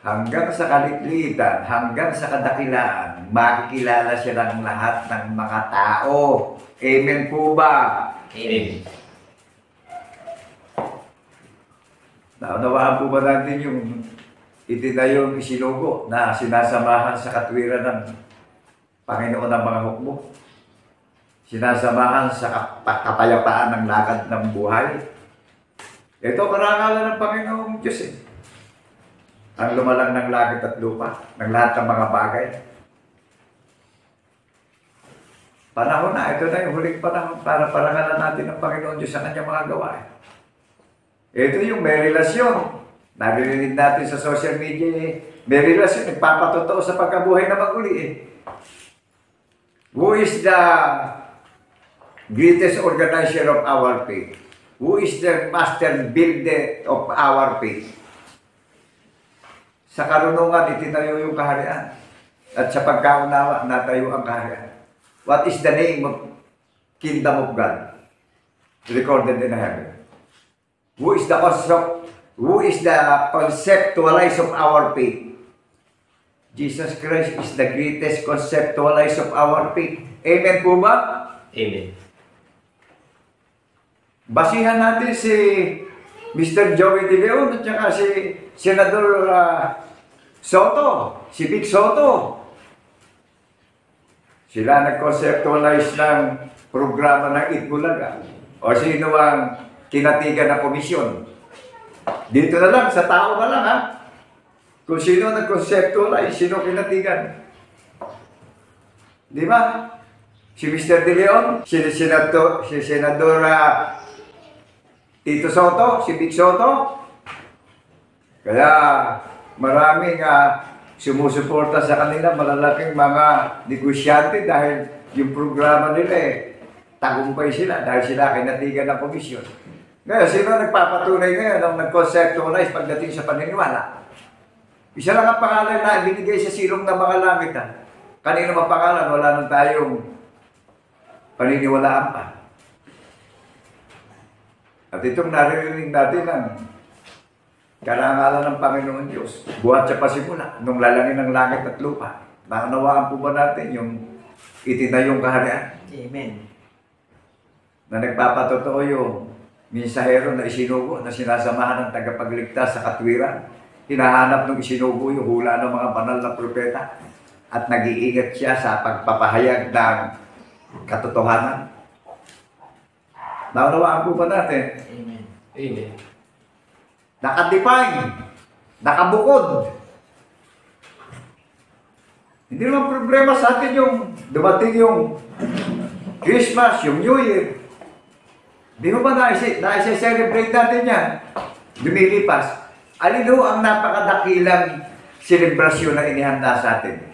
Hanggang sa kalitlitan, hanggang sa kadakilaan, makikilala siya ng lahat ng mga tao. Amen po ba? Amen. Naunawaan po ba natin yung itinayong isinugo na sinasamahan sa katwiran ng Panginoon ng mga hukbo? Sinasamahan sa kapayapaan ng lakad ng buhay? Ito karangalan ng Panginoong Diyos eh. Ang lumalang ng langit at lupa, ng lahat ng mga bagay. Panahon na, ito na yung huling panahon para parangalan natin ng Panginoon Diyos sa kanyang mga gawain. Ito yung may relasyon. Naririnig natin sa social media eh. May relasyon, nagpapatotoo sa pagkabuhay na maguli eh. Who is the greatest organizer of our faith? Who is the master builder of our faith? Sa karunungan, itinayo yung kaharian. At sa pagkaunawa, natayo ang kaharian. What is the name of Kingdom of God? Recorded in heaven. Who is the conceptualizer of our faith? Jesus Christ is the greatest conceptualizer of our faith. Amen po ba? Amen. Basihan natin si Mr. Joey De Leon at saka si Senador Soto, si Vic Soto. Sila nag-conceptualize ng programa ng Itbulaga. O sino ang kinatigan na komisyon? Dito na lang, sa tao na lang ha. Kung sino nag-conceptualize, sino kinatigan. Di ba? Si Mr. De Leon, si Senador Tito Soto, si Vic Soto. Kaya maraming sumusuporta sa kanila, malalaking mga negosyante dahil yung programa nila tagumpay sila dahil sila kinatigan ng komisyon. Ngayon, sino nagpapatunay ngayon ang nag-conceptualize pagdating sa paniniwala? Isa lang ang pangalan na binigay sa silong ng mga langit. Kanino ang pangalan? Wala nang tayong paniniwalaan pa. At itong naririnig natin ang karangalan ng Panginoon Diyos. Buhat sa pasimula, nung lalangin ng langit at lupa. Naunawaan po ba natin yung itinayong kaharian? Amen. Na nagpapatotoo yung minsahero na isinugo na sinasamahan ng tagapagligtas sa katwiran. Hinahanap ng isinugo yung hula ng mga banal na propeta at nag-iingat siya sa pagpapahayag ng katotohanan. Naunawaan po ba natin? Amen. Amen. Nakadefine, nakabukod. Hindi naman problema sa atin yung dumating yung Christmas, yung New Year. Di mo ba na-celebrate natin yan? Lumilipas. Alin ho ang napakadakilang selebrasyon na inihanda sa atin?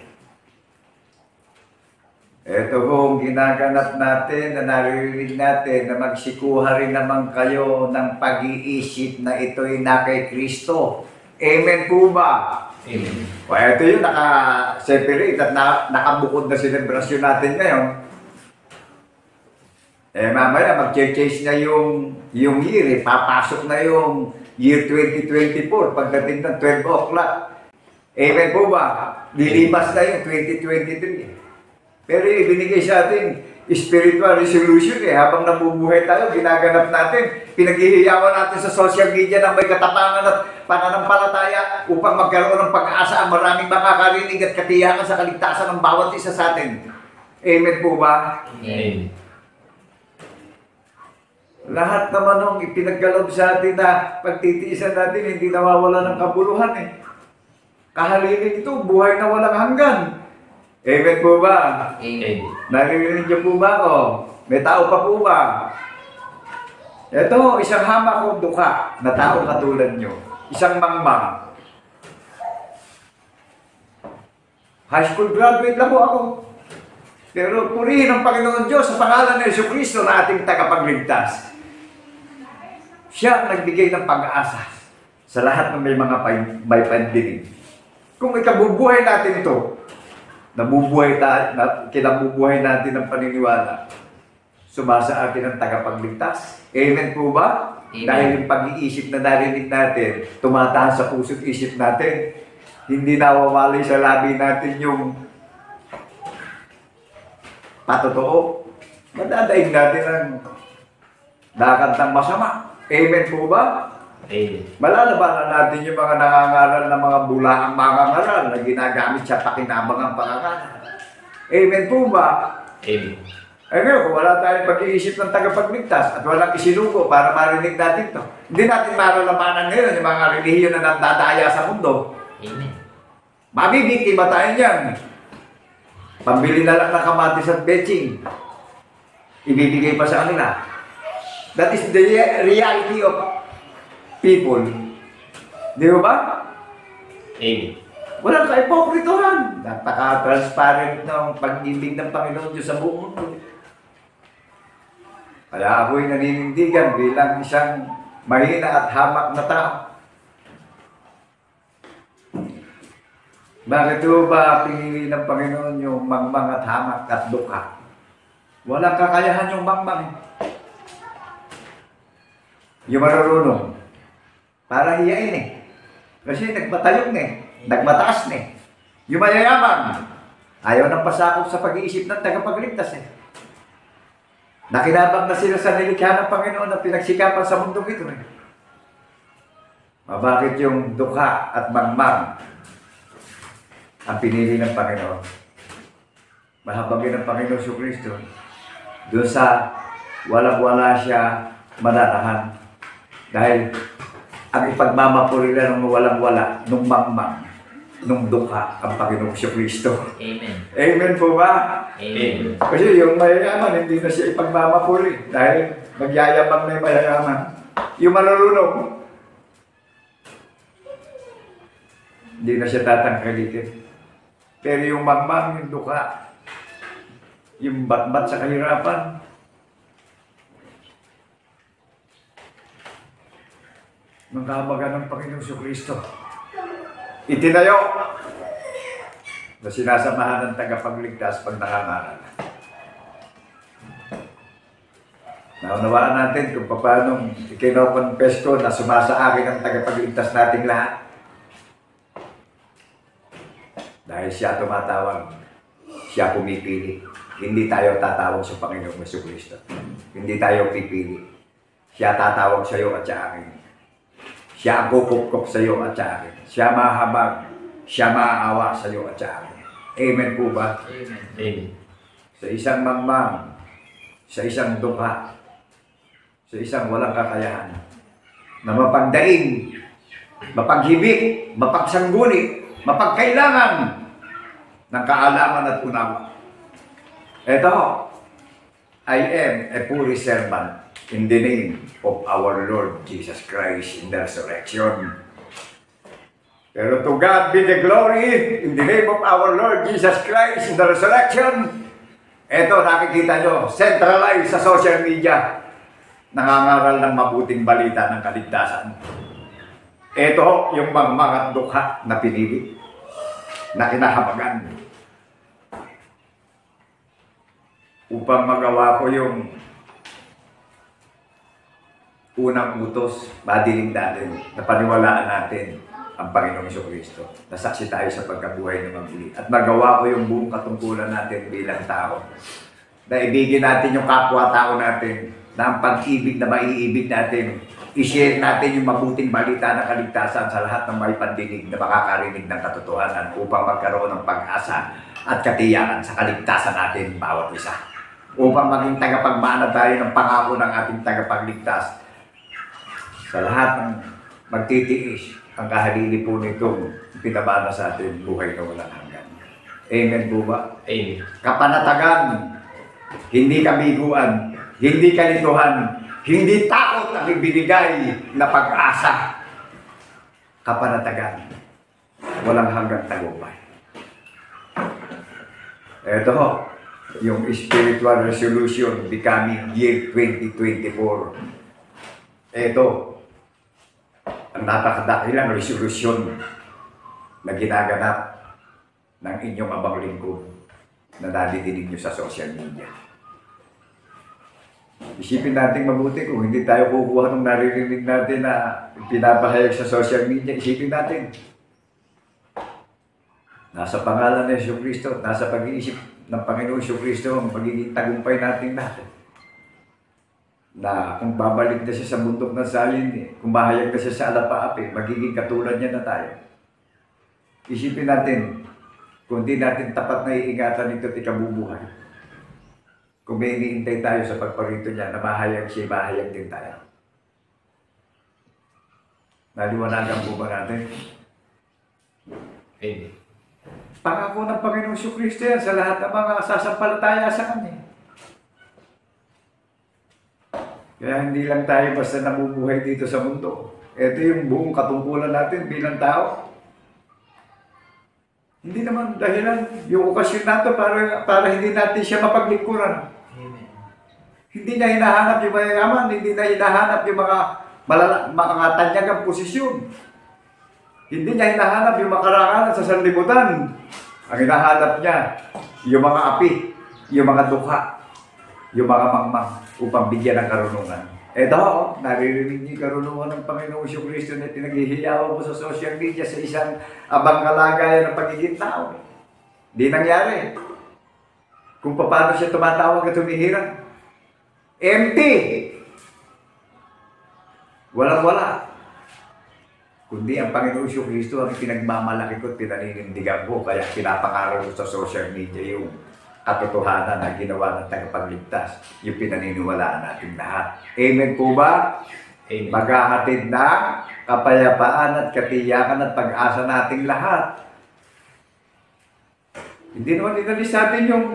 Ito ho ang ginaganap natin na naririnig natin na magsikuha rin naman kayo ng pag-iisip na ito'y na kay Kristo. Amen po ba? Amen. O ito yung naka-separate at nakabukod na selebrasyon natin ngayon. Eh mamaya mag-change na yung year, eh. Papasok na yung year 2024 pagdating ng 12 o'clock. Amen po ba? Lilipas na yung 2023. Pero ibinigay sa atin spiritual resolution eh. Habang nabubuhay tayo, ginaganap natin. Pinaghihiyawan natin sa social media ng may katapangan at pananampalataya upang magkaroon ng pag-asa ang maraming makakarinig at katiyakan sa kaligtasan ng bawat isa sa atin. Amen po ba? Amen. Lahat naman nung ipinaggalob sa atin na pagtitiisan natin, hindi nawawala ng kabuluhan eh. Kahalilin ito, buhay na walang hanggan. Amen po ba? Amen. Naririnig niyo po ba ako? May tao pa po ba? Ito, isang hamak o duka na tao katulad nyo. Isang mangmang. High school graduate lang po ako. Pero purihin ang Panginoon Diyos sa pangalan ni Jesucristo na ating tagapagligtas. Siya ang nagbigay ng pag-asa sa lahat ng may pandinig. Kung ikabubuhay natin ito, kinabubuhay natin ng paniniwala, sumasa atin ang tagapagligtas. Amen po ba? Amen. Dahil yung pag-iisip na narinig natin, tumatahan sa puso't isip natin, hindi nawawali sa labi natin yung patotoo. Madadaig natin ang lakad ng masama. Amen po ba? Amen. Malalabanan natin yung mga nangangaral ng mga bulaang mangangaral na ginagamit sa pakinabang ang pangangaral. Amen po ba? Amen. Ay ngayon, kung wala tayong pag-iisip ng tagapagligtas at walang isinugo para marinig natin to, hindi natin maralamanan ngayon yung mga relihiyon na nagdadaya sa mundo. Amen. Mabibiktima tayo niyan. Pambili na lang ng kamatis at betching. Ibibigay pa sa kanila. That is the reality of people. Di ba? Amen. Walang ka-ipokritohan. Napaka-transparent ng pag-ibig ng Panginoon Diyos sa buong mundo. Kaya ako'y naninindigan bilang isang mahina at hamak na tao. Bakit ba pinili ng Panginoon yung mangmang at hamak at duka? Walang kakayahan yung mangmang. Yung marurunong. Parang iyain eh. Kasi nagmatayong eh. Nagmataas eh. Yung mayayaman. Ayaw ng pasakop sa pag-iisip ng tagapagligtas eh. Nakinabang na sila sa nilikha ng Panginoon na pinagsikapan sa mundong ito eh. Bakit yung duka at mangmang ang pinili ng Panginoon? Mahabagin ng Panginoon Jesucristo doon sa walang-wala siya mananahan. Dahil ang ipagmamapurila ng walang-wala, nung mangmang, nung duka, ang Panginoong Jesucristo. Amen. Amen po ba? Amen. Kasi yung mayayaman, hindi na siya ipagmamapuri. Dahil magyayabang na yung mayayaman. Yung marurunong, hindi na siya tatangkalitin. Pero yung mangmang, yung duka, yung batbat sa kahirapan, nanghabagan ng Panginoong Jesucristo. Itinayo na sinasamahan ng tagapagligtas pag nangangaral. Naunawaan natin kung paano ikinoconfess ko na sumasa akin ang tagapagligtas nating lahat. Dahil siya tumatawag, siya pumipili. Hindi tayo tatawag sa Panginoong Jesucristo. Hindi tayo pipili. Siya tatawag sa iyo at sa akin. Siya ang kukup-kup sa iyo at sa akin. Siya mahabag. Siya maaawa sa iyo at sa akin. Amen po ba? Amen. Amen. Sa isang mangmang, sa isang duka, sa isang walang kakayahan, na mapagdaing, mapaghibik, mapagsangguni, mapagkailangan ng kaalaman at unawa. Ito, I am a poor servant in the name of our Lord Jesus Christ in the resurrection. Pero to God be the glory in the name of our Lord Jesus Christ in the resurrection. Ito, nakikita nyo, centralized sa social media, nangangaral ng mabuting balita ng kaligtasan. Ito, yung mga dukha na pinili, na kinahabagan upang magawa ko yung unang utos, madiling natin, na paniwalaan natin ang Panginoong Jesucristo. Nasaksi tayo sa pagkabuhay ng maguli. At magawa ko yung buong katungkulan natin bilang tao. Na ibigin natin yung kapwa-tao natin, na ang pag-ibig na maiibig natin, i-share natin yung mabuting balita ng kaligtasan sa lahat ng may pandinig na makakarinig ng katotohanan upang magkaroon ng pag-asa at katiyakan sa kaligtasan natin bawat isa. Upang maging tagapagmana tayo ng pangako ng ating tagapagligtas sa lahat ng magtitiis ang kahalili po nitong pinabana sa atin buhay na walang hanggan. Amen po ba? Amen. Kapanatagan, hindi kabiguan, hindi kalituhan, hindi takot ang ibinigay na pag-asa. Kapanatagan, walang hanggang tagumpay. Ito ho, yung spiritual resolution becoming year 2024. Ito, ang napakadakilang resolusyon na ginaganap ng inyong abang lingkod na nadidinig nyo sa social media. Isipin natin mabuti kung hindi tayo kukuha ng naririnig natin na pinapahayag sa social media. Isipin natin. Nasa pangalan ng Jesucristo, nasa pag-iisip ng Panginoong Jesucristo ang magiging tagumpay natin natin. Na kung babalik na siya sa bundok ng salin, kung mahayag na siya sa alapaapi, magiging katulad niya na tayo. Isipin natin, kung di natin tapat na iingatan ito at ikabubuhay. Kung may iniintay tayo sa pagparito niya na mahayag siya, mahayag din tayo. Naliwanagan po ba natin? Amen. Pangako ng Panginoong Jesucristo yan sa lahat ng mga sasampalataya sa Kanya. Kaya hindi lang tayo basta nabubuhay dito sa mundo. Ito yung buong katungkulan natin bilang tao. Hindi naman dahilan yung okasyon nato para hindi natin siya mapaglingkuran. Amen. Hindi niya hinahanap yung mayayaman, hindi niya hinahanap yung mga tanyagang posisyon. Hindi niya hinahanap yung makarangalan sa sanlibutan. Ang hinahanap niya, yung mga api, yung mga dukha, yung mga mangmang upang bigyan ng karunungan. Ito, naririnig niyo yung karunungan ng Panginoong Jesucristo na pinaghihiyawan mo sa social media sa isang abang kalagayan ng pagiging tao. Di nangyari. Kung paano siya tumatawag at humihirang. Empty! Walang-wala. Kundi ang Panginoong Jesucristo ang pinagmamalaki ko at pinaninindigan ko. Kaya pinapangaraw ko sa social media yung katotohanan na ginawa ng tagapagligtas, yung pinaniniwalaan natin lahat. Amen po ba? Amen. Maghahatid ng kapayapaan at katiyakan at pag-asa nating lahat. Hindi naman inalis natin yung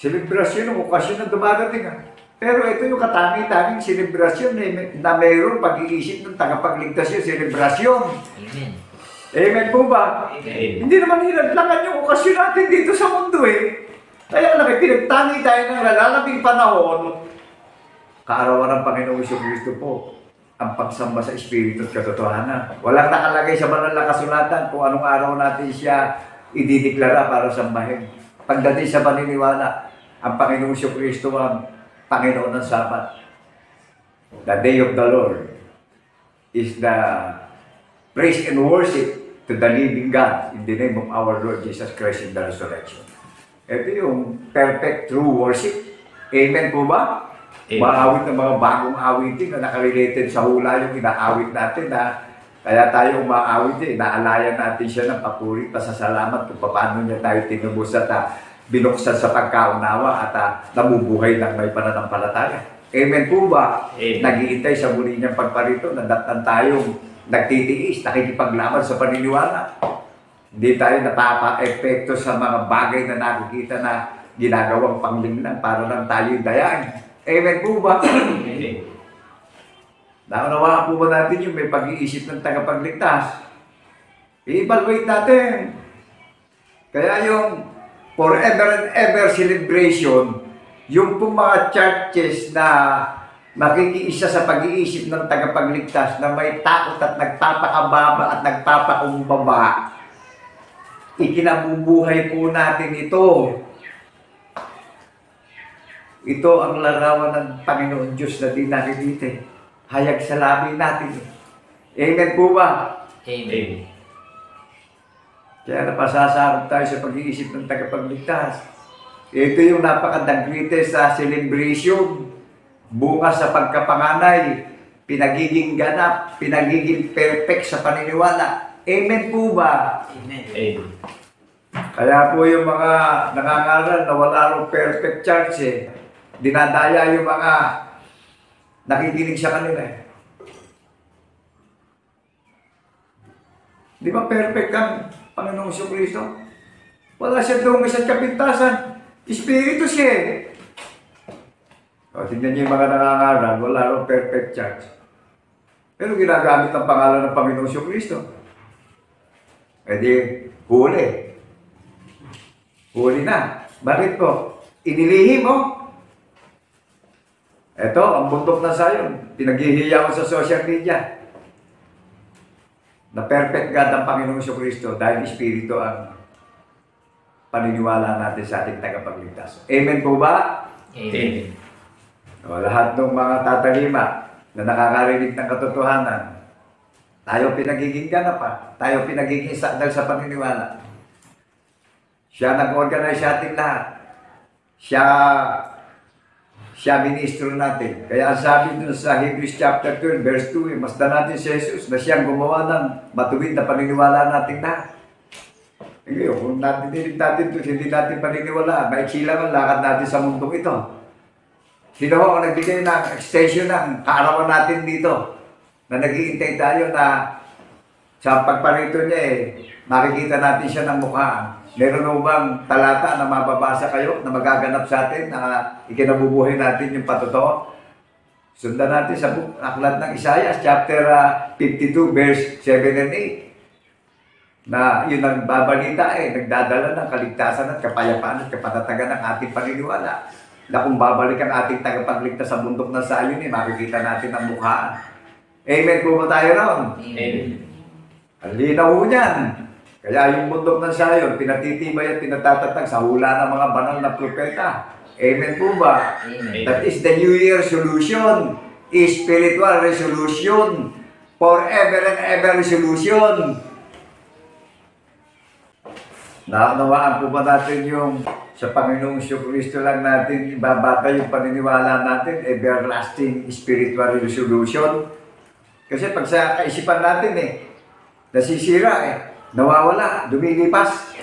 selebrasyon ng okasyon na dumadating. Pero ito yung katangi-tanging selebrasyon na mayroong pag-iisip ng tagapagligtas yung selebrasyon. Amen. Amen po ba? Amen. Hindi naman hinadlangan yung okasyon natin dito sa mundo eh. Kaya lang, pinagtangi tayo ng lalalabing panahon. Kaarawan ng Panginoong Jesucristo po ang pagsamba sa Espiritu at katotohanan. Walang nakalagay sa banal na kasulatan kung anong araw natin siya idideklara para sambahin. Pagdating sa paniniwala, ang Panginoong Jesucristo ang Panginoon ng Sabat. The day of the Lord is the praise and worship to the living God in the name of our Lord Jesus Christ in the resurrection. Ito yung perfect true worship. Amen po ba? Amen. Maawit ng mga bagong awitin na nakarelated sa hula yung inaawit natin na kaya tayo umaawit inaalayan natin siya ng papuri, pasasalamat kung paano niya tayo tinubos at binuksan sa pagkaunawa at nabubuhay ng may pananampalataya. Amen po ba? Amen. Nag-iintay sa muli niyang pagparito, nadatnan tayong nagtitiis, nakikipaglaban sa paniniwala. Hindi tayo napapa-epekto sa mga bagay na nakikita na ginagawang panglingnan para lang tayo dayain. Amen po ba? Amen. Naunawaan po ba natin yung may pag-iisip ng tagapagligtas? I-evaluate natin. Kaya yung forever and ever celebration, yung pong mga churches na makikiisa sa pag-iisip ng tagapagligtas na may takot at nagpapakababa at nagpapakumbaba, ikinabubuhay po natin ito. Ito ang larawan ng Panginoon Diyos na di nakikita. hayag sa labi natin. Amen po ba? Amen. Kaya napasasarap tayo sa pag-iisip ng tagapagligtas. Ito yung napaka-the greatest celebration. Bunga sa pagkapanganay, pinagiging ganap, pinagiging perfect sa paniniwala. Amen po ba? Amen. Amen. Kaya po yung mga nangangaral na wala rong perfect church dinadaya yung mga nakikinig sa kanila Di ba perfect ang Panginoong Kristo? Wala siya doon isang kapintasan. Espiritu siya. O, tingnan niyo yung mga nangangaral, wala rong perfect church. Pero ginagamit ang pangalan ng Panginoong Kristo. E di, huli. Huli na. Bakit po? Inilihim mo. Ito, ang bundok na sayon. Pinaghihiya ko sa social media. Na perfect God ang Panginoong Kristo dahil Espiritu ang paniniwala natin sa ating tagapagligtas. Amen po ba? Amen. O, lahat ng mga tatalima na nakakarinig ng katotohanan, tayo pinagiging ganap pa. Tayo pinagiging sakdal sa paniniwala. Siya nag-organize sa ating lahat. Siya ministro natin. Kaya ang sabi dun sa Hebrews chapter 12, verse 2, masdan natin si Jesus na siyang gumawa ng matuwid na paniniwala natin lahat. Ngayon, kung natin ito, hindi natin paniniwala, maiksi lang ang lakad natin sa mundong ito. Sino ho ang nagbigay ng extension ng kaarawan natin dito? Na nag-iintay tayo na sa pagparito niya makikita natin siya ng mukha. Meron ho bang talata na mababasa kayo na magaganap sa atin na ikinabubuhay natin yung patotoo? Sundan natin sa aklat ng Isaiah, chapter 52, verse 7 and 8. Na yun ang babalita nagdadala ng kaligtasan at kapayapaan at kapatatagan ng ating paniniwala. Na kung babalik ang ating tagapagligtas sa bundok ng sayon, makikita natin ang mukhaan. Amen po ba tayo ron? Amen. Ang linaw niyan. Kaya yung bundok ng sayon, pinatitibay at pinatatatag sa hula ng mga banal na propeta. Amen po ba? Amen. That is the New Year solution. Spiritual resolution. Forever and ever resolution. Naunawaan po ba natin yung sa Panginoong Kristo lang natin ibabata yung paniniwala natin, everlasting spiritual resolution? Kasi pag sa kaisipan natin nasisira nawawala, dumilipas.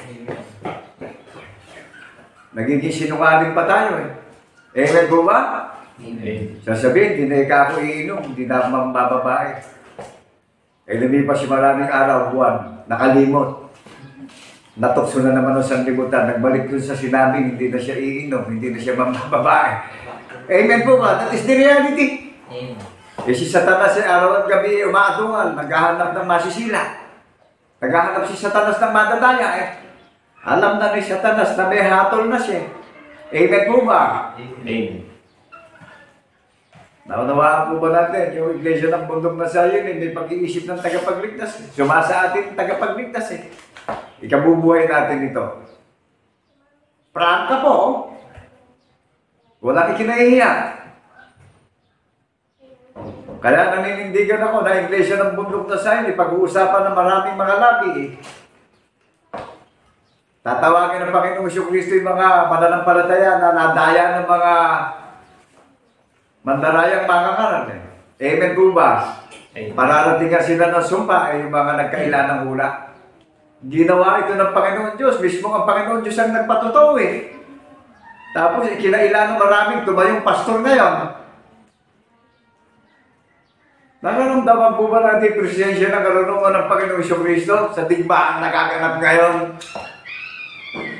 Nagiging sinungaling pa tayo Amen po ba? Amen. Sasabihin, hindi na ako iinom, hindi na ako mabababae. Lumipas yung maraming araw, buwan, nakalimot. Natukso na naman ng sanlibutan, nagbalik dun sa sinabing, hindi na siya iinom, hindi na siya mababae. Amen po ba? That is the reality. Amen. Si Satanas araw at gabi umaatungal, naghahanap ng masisila. Naghahanap si Satanas ng madadaya Alam na ni Satanas na may hatol na siya. Amen po ba? Amen. Naunawaan po ba natin, yung iglesia ng bundok na sayon, may pag-iisip ng tagapagligtas. Sumasa atin tagapagligtas Ikabubuhay natin ito. Prangka po. Wala ikinahihiya. Kaya naninindigan ako na iglesia ng bundok na sayon, pag-uusapan ng maraming mga labi Tatawagin ng Panginoong Kristo yung mga mananampalataya na nadaya ng mga mandarayang mangangaral Amen po ba? Pararating sila ng sumpa yung mga nagkaila ng hula. Ginawa ito ng Panginoon Diyos. Mismo ang Panginoon Diyos ang nagpatotoo Tapos ikinaila ng maraming tumayong pastor ngayon. Nararamdaman po ba natin presensya ng karunungan ng Panginoong Kristo sa digmaan na nagaganap ngayon?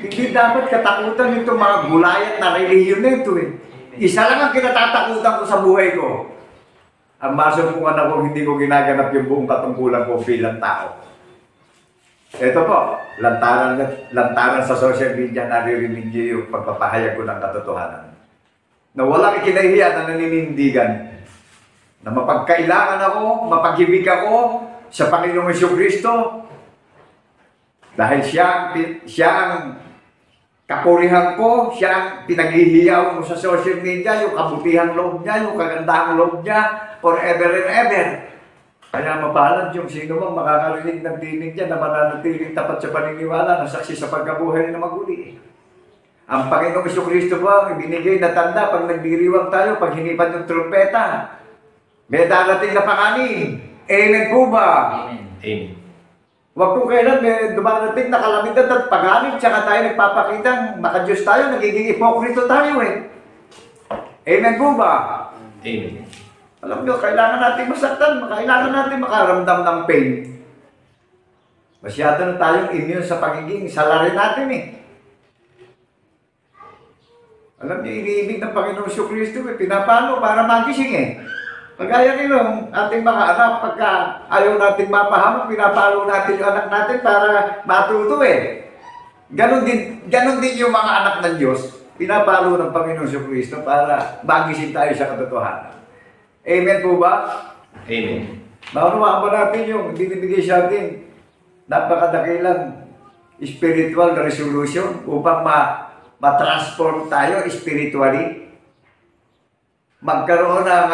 Hindi dapat katakutan nito mga gulayat na relihiyon nito Isa lang ang kinatatakutan ko sa buhay ko. Ang masumpungan ako, hindi ko ginaganap yung buong katungkulan ko bilang tao. Ito po, lantaran sa social media, naririnig niyo yung pagpapahayag ko ng katotohanan. Na walang ikinahiya na naninindigan. Na mapagkailangan ako, mapag-ibig ako sa Panginoong Kristo. Dahil siya ang kapurihan ko, siya ang pinaghihiyaw mo sa social media, yung kabutihang loob niya, yung kagandahang loob niya, forever and ever. Kaya mapalad yung sino mang makakarinig ng tinig niya na mananatiling tapat sa paniniwala na saksi sa pagkabuhay na maguli. Ang Panginoong Jesucristo po ang ibinigay na tanda pag nagdiriwang tayo, pag hinipan yung trumpeta. May darating na panganin. Amen po ba? Amen. Amen. Huwag kung kailan may dumarating na kalamidad at pag-anib, tsaka tayo nagpapakitang makadiyos tayo, nagiging ipokrito tayo eh. Amen po ba? Amen. Alam nyo, kailangan natin masaktan, kailangan natin makaramdam ng pain. Masyado na tayong immune sa pagiging salary natin eh. Alam nyo, iniibig ng Panginoong Jesucristo eh, pinapano para magising eh. Kagaya nilong ating mga anak, pagka ayaw natin mapahamak, pinapalo natin yung anak natin para matuto eh. Ganon din yung mga anak ng Diyos, pinapalo ng Panginoong Jesucristo para magising tayo sa katotohanan. Amen po ba? Amen. Maunawaan ba natin yung binibigay sa atin napakadakilang spiritual resolution upang ma-transform tayo spiritually? Magkaroon ng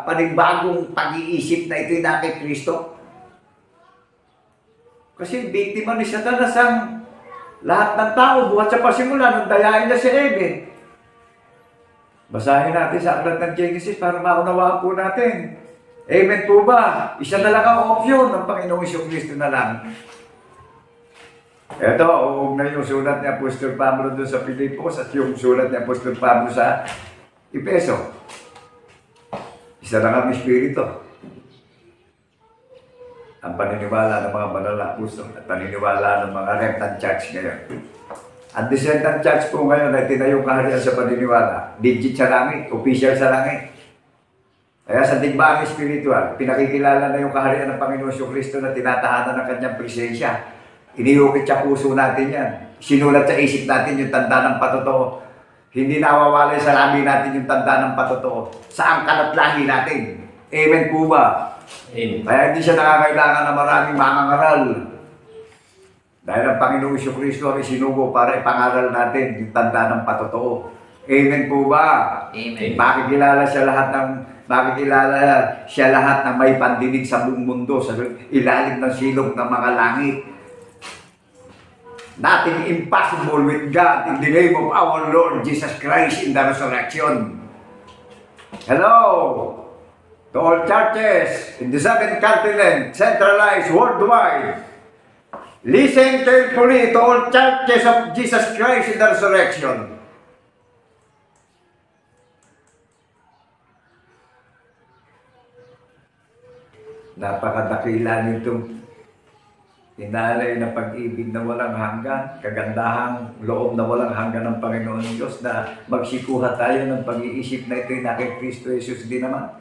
panibagong pag-iisip na ito'y na kay Kristo. Kasi biktima ni Satanas ang lahat ng tao buhat sa pasimula nung dayain niya si Eve. Basahin natin sa aklat ng Genesis para maunawaan po natin. Amen po ba? Isa na lang ang opsyon ng Panginoong Jesucristo na lang. Ito, uugnay yung sulat ni Apostol Pablo doon sa Pilipos at yung sulat ni Apostol Pablo sa Efeso. Isa lang ang Espiritu. Ang paniniwala ng mga banal na apostol at paniniwala ng mga remnant church ngayon. Ang descendant church po ngayon ay tinayong kaharian sa paniniwala. Digit sa langit, official sa langit. Kaya sa digbaang espiritual, pinakikilala na yung kaharian ng Panginoon Jesucristo na tinatahanan ng kanyang presensya. Inihukit sa puso natin yan. Sinulat sa isip natin yung tanda ng patotoo. Hindi nawawalay sa labi natin yung tanda ng patotoo. Sa angkan at lahi natin. Amen po ba? Amen. Kaya hindi siya nakakailangan ng maraming mangangaral. Dahil ang Panginoong Jesucristo ang isinugo para ipangaral natin yung tanda ng patotoo. Amen po ba? Amen. Makikilala siya lahat ng may pandinig sa buong mundo sa ilalim ng silong ng mga langit. Nothing impossible with God in the name of our Lord Jesus Christ in the resurrection. Hello to all churches in the 7 continents, centralized worldwide. Listen carefully to all churches of Jesus Christ in the resurrection. Napakadakila nitong inalay na pag-ibig na walang hanggan, kagandahang loob na walang hanggan ng Panginoon Diyos na magsikuha tayo ng pag-iisip na ito'y na kay Kristo Jesus din naman.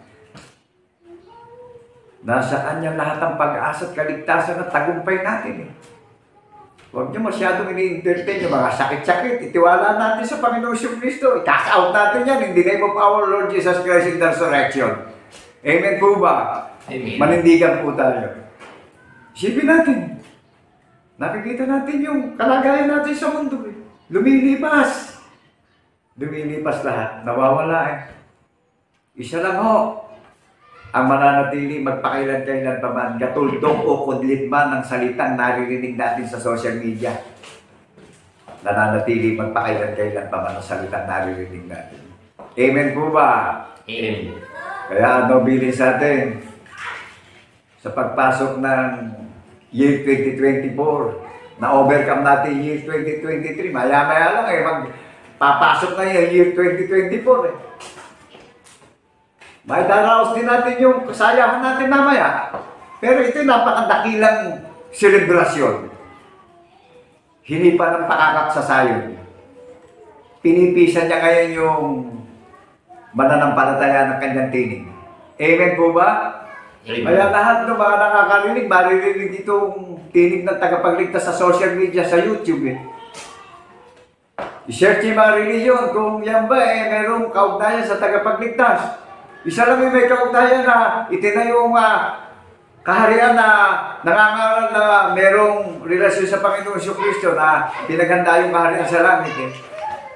Nasaan niya lahat ang pag-asa at kaligtasan at tagumpay natin eh. Huwag niyo masyadong ini-entertain yung mga sakit-sakit. Itiwala natin sa Panginoon Jesucristo. I-cash-out natin yan in the name of our Lord Jesus Christ in the resurrection. Amen po ba? Amen. Manindigan po tayo. Isipin natin. Nakikita natin yung kalagayan natin sa mundo. Eh. Lumilipas. Lumilipas lahat. Nawawala eh. Isa lang ho. Ang mananatili magpakailan-kailan pa man, gatuldok o kudlit man ng salitang naririnig natin sa social media. Nananatili magpakailan-kailan pa man ang salitang naririnig natin. Amen po ba? Amen. Kaya ano bilin sa atin? Sa pagpasok ng year 2024, na-overcome natin year 2023, maya-maya lang eh, magpapasok na yung year 2024 eh. May daraos din natin yung kasayahan natin mamaya. Pero ito napakadakilang selebrasyon. Hinipan ng pakakap sa sayon. Pinipisan niya ngayon yung mananampalataya ng kanyang tinig. Amen po ba? Amen. Kaya lahat ng mga nakakarinig, maririnig itong tinig ng tagapagligtas sa social media, sa YouTube eh. I-search yung mga religion kung yan ba eh, mayroong kaugnayan sa tagapagligtas. Isa lang yung may kaugnayan na itinayong kaharian na nangangaral na merong relasyon sa Panginoong Kristo na pinaghanda yung kaharian sa langit eh.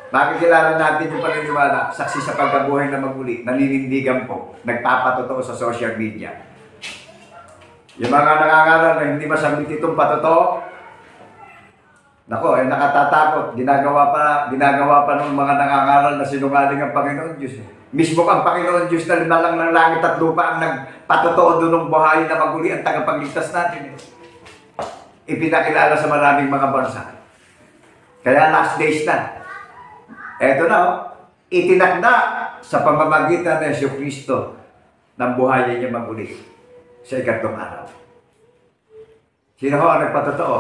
Makikilala natin yung paniniwala, saksi sa pagkabuhay na maguli, naninindigan po, nagpapatotoo sa social media. Yung mga nangangaral na hindi masabit itong patotoo, nako, nakatatakot. Ginagawa pa ng mga nangangaral na sinungaling ang Panginoon Diyos. Mismo ang Panginoon Diyos na limalang ng langit at lupa ang nagpatotoo doon ng buhay na maguli ang tagapagligtas natin. Ipinakilala sa maraming mga bansa. Kaya last days na. Eto na, itinakda sa pamamagitan ng Yesu Kristo ng buhay niya maguli sa ikatlong araw. Sino ho ang nagpatotoo?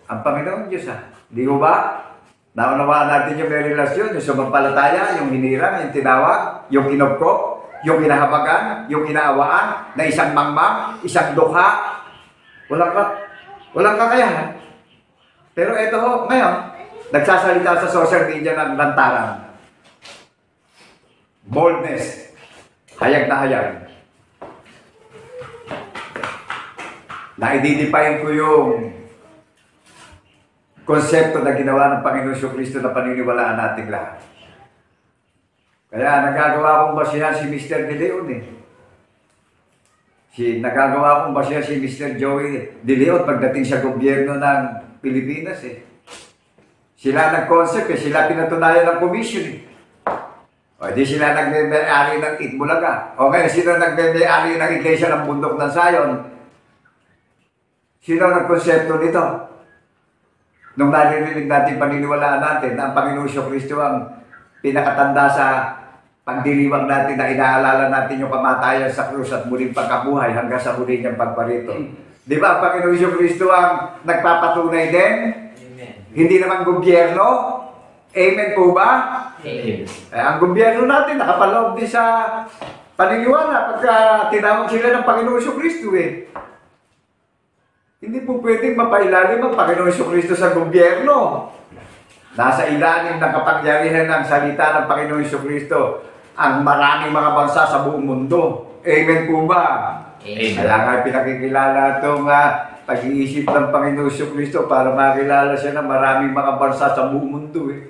Ang Panginoon Diyos Di ho ba? Naunawaan natin yung may relasyon, yung sumampalataya, yung hinirang, yung tinawag, yung kinupkop, yung kinahabagan, yung kinaawaan, na isang mangmang, isang dukha. Walang kakayahan. Pero ito ho, ngayon, nagsasalita sa social media ng lantaran. Boldness. Hayag na hayag. Na-identify ko yung konsepto na ginawa ng Panginoon Kristo na paniniwalaan nating lahat. Kaya nagagawa kong basihan si Mr. De Leon eh. Nagagawa kong basihan si Mr. Joey De Leon pagdating sa gobyerno ng Pilipinas eh. Sila nag-concept eh, sila pinatunayan ng commission eh. O di sila nagme-may-ari ng Itbulaga. O ngayon, sino nagme-may-ari ng Iglesia ng Bundok ng Zion? Sino nag-konsepto nito? Nung naririnig natin, paniniwalaan natin na ang Panginoon Kristo ang pinakatanda sa pagdiriwang natin na inaalala natin yung kamatayan sa krus at muling pagkabuhay hanggang sa muling niyang pagparito. Di ba ang Panginoon Kristo ang nagpapatunay din? Amen. Hindi naman gobyerno? Amen po ba? Amen. Ang gobyerno natin nakapaloob din sa paniniwala pagka tinawag sila ng Panginoon Kristo eh. Hindi po pwedeng mapailalim ang Panginoon Kristo sa gobyerno. Nasa ilalim ng kapangyarihan ng salita ng Panginoon Kristo ang maraming mga bansa sa buong mundo. Amen po ba? Amen. Kaya nga pinakikilala itong pag-iisip ng Panginoon Kristo para makilala siya ng maraming mga bansa sa buong mundo eh.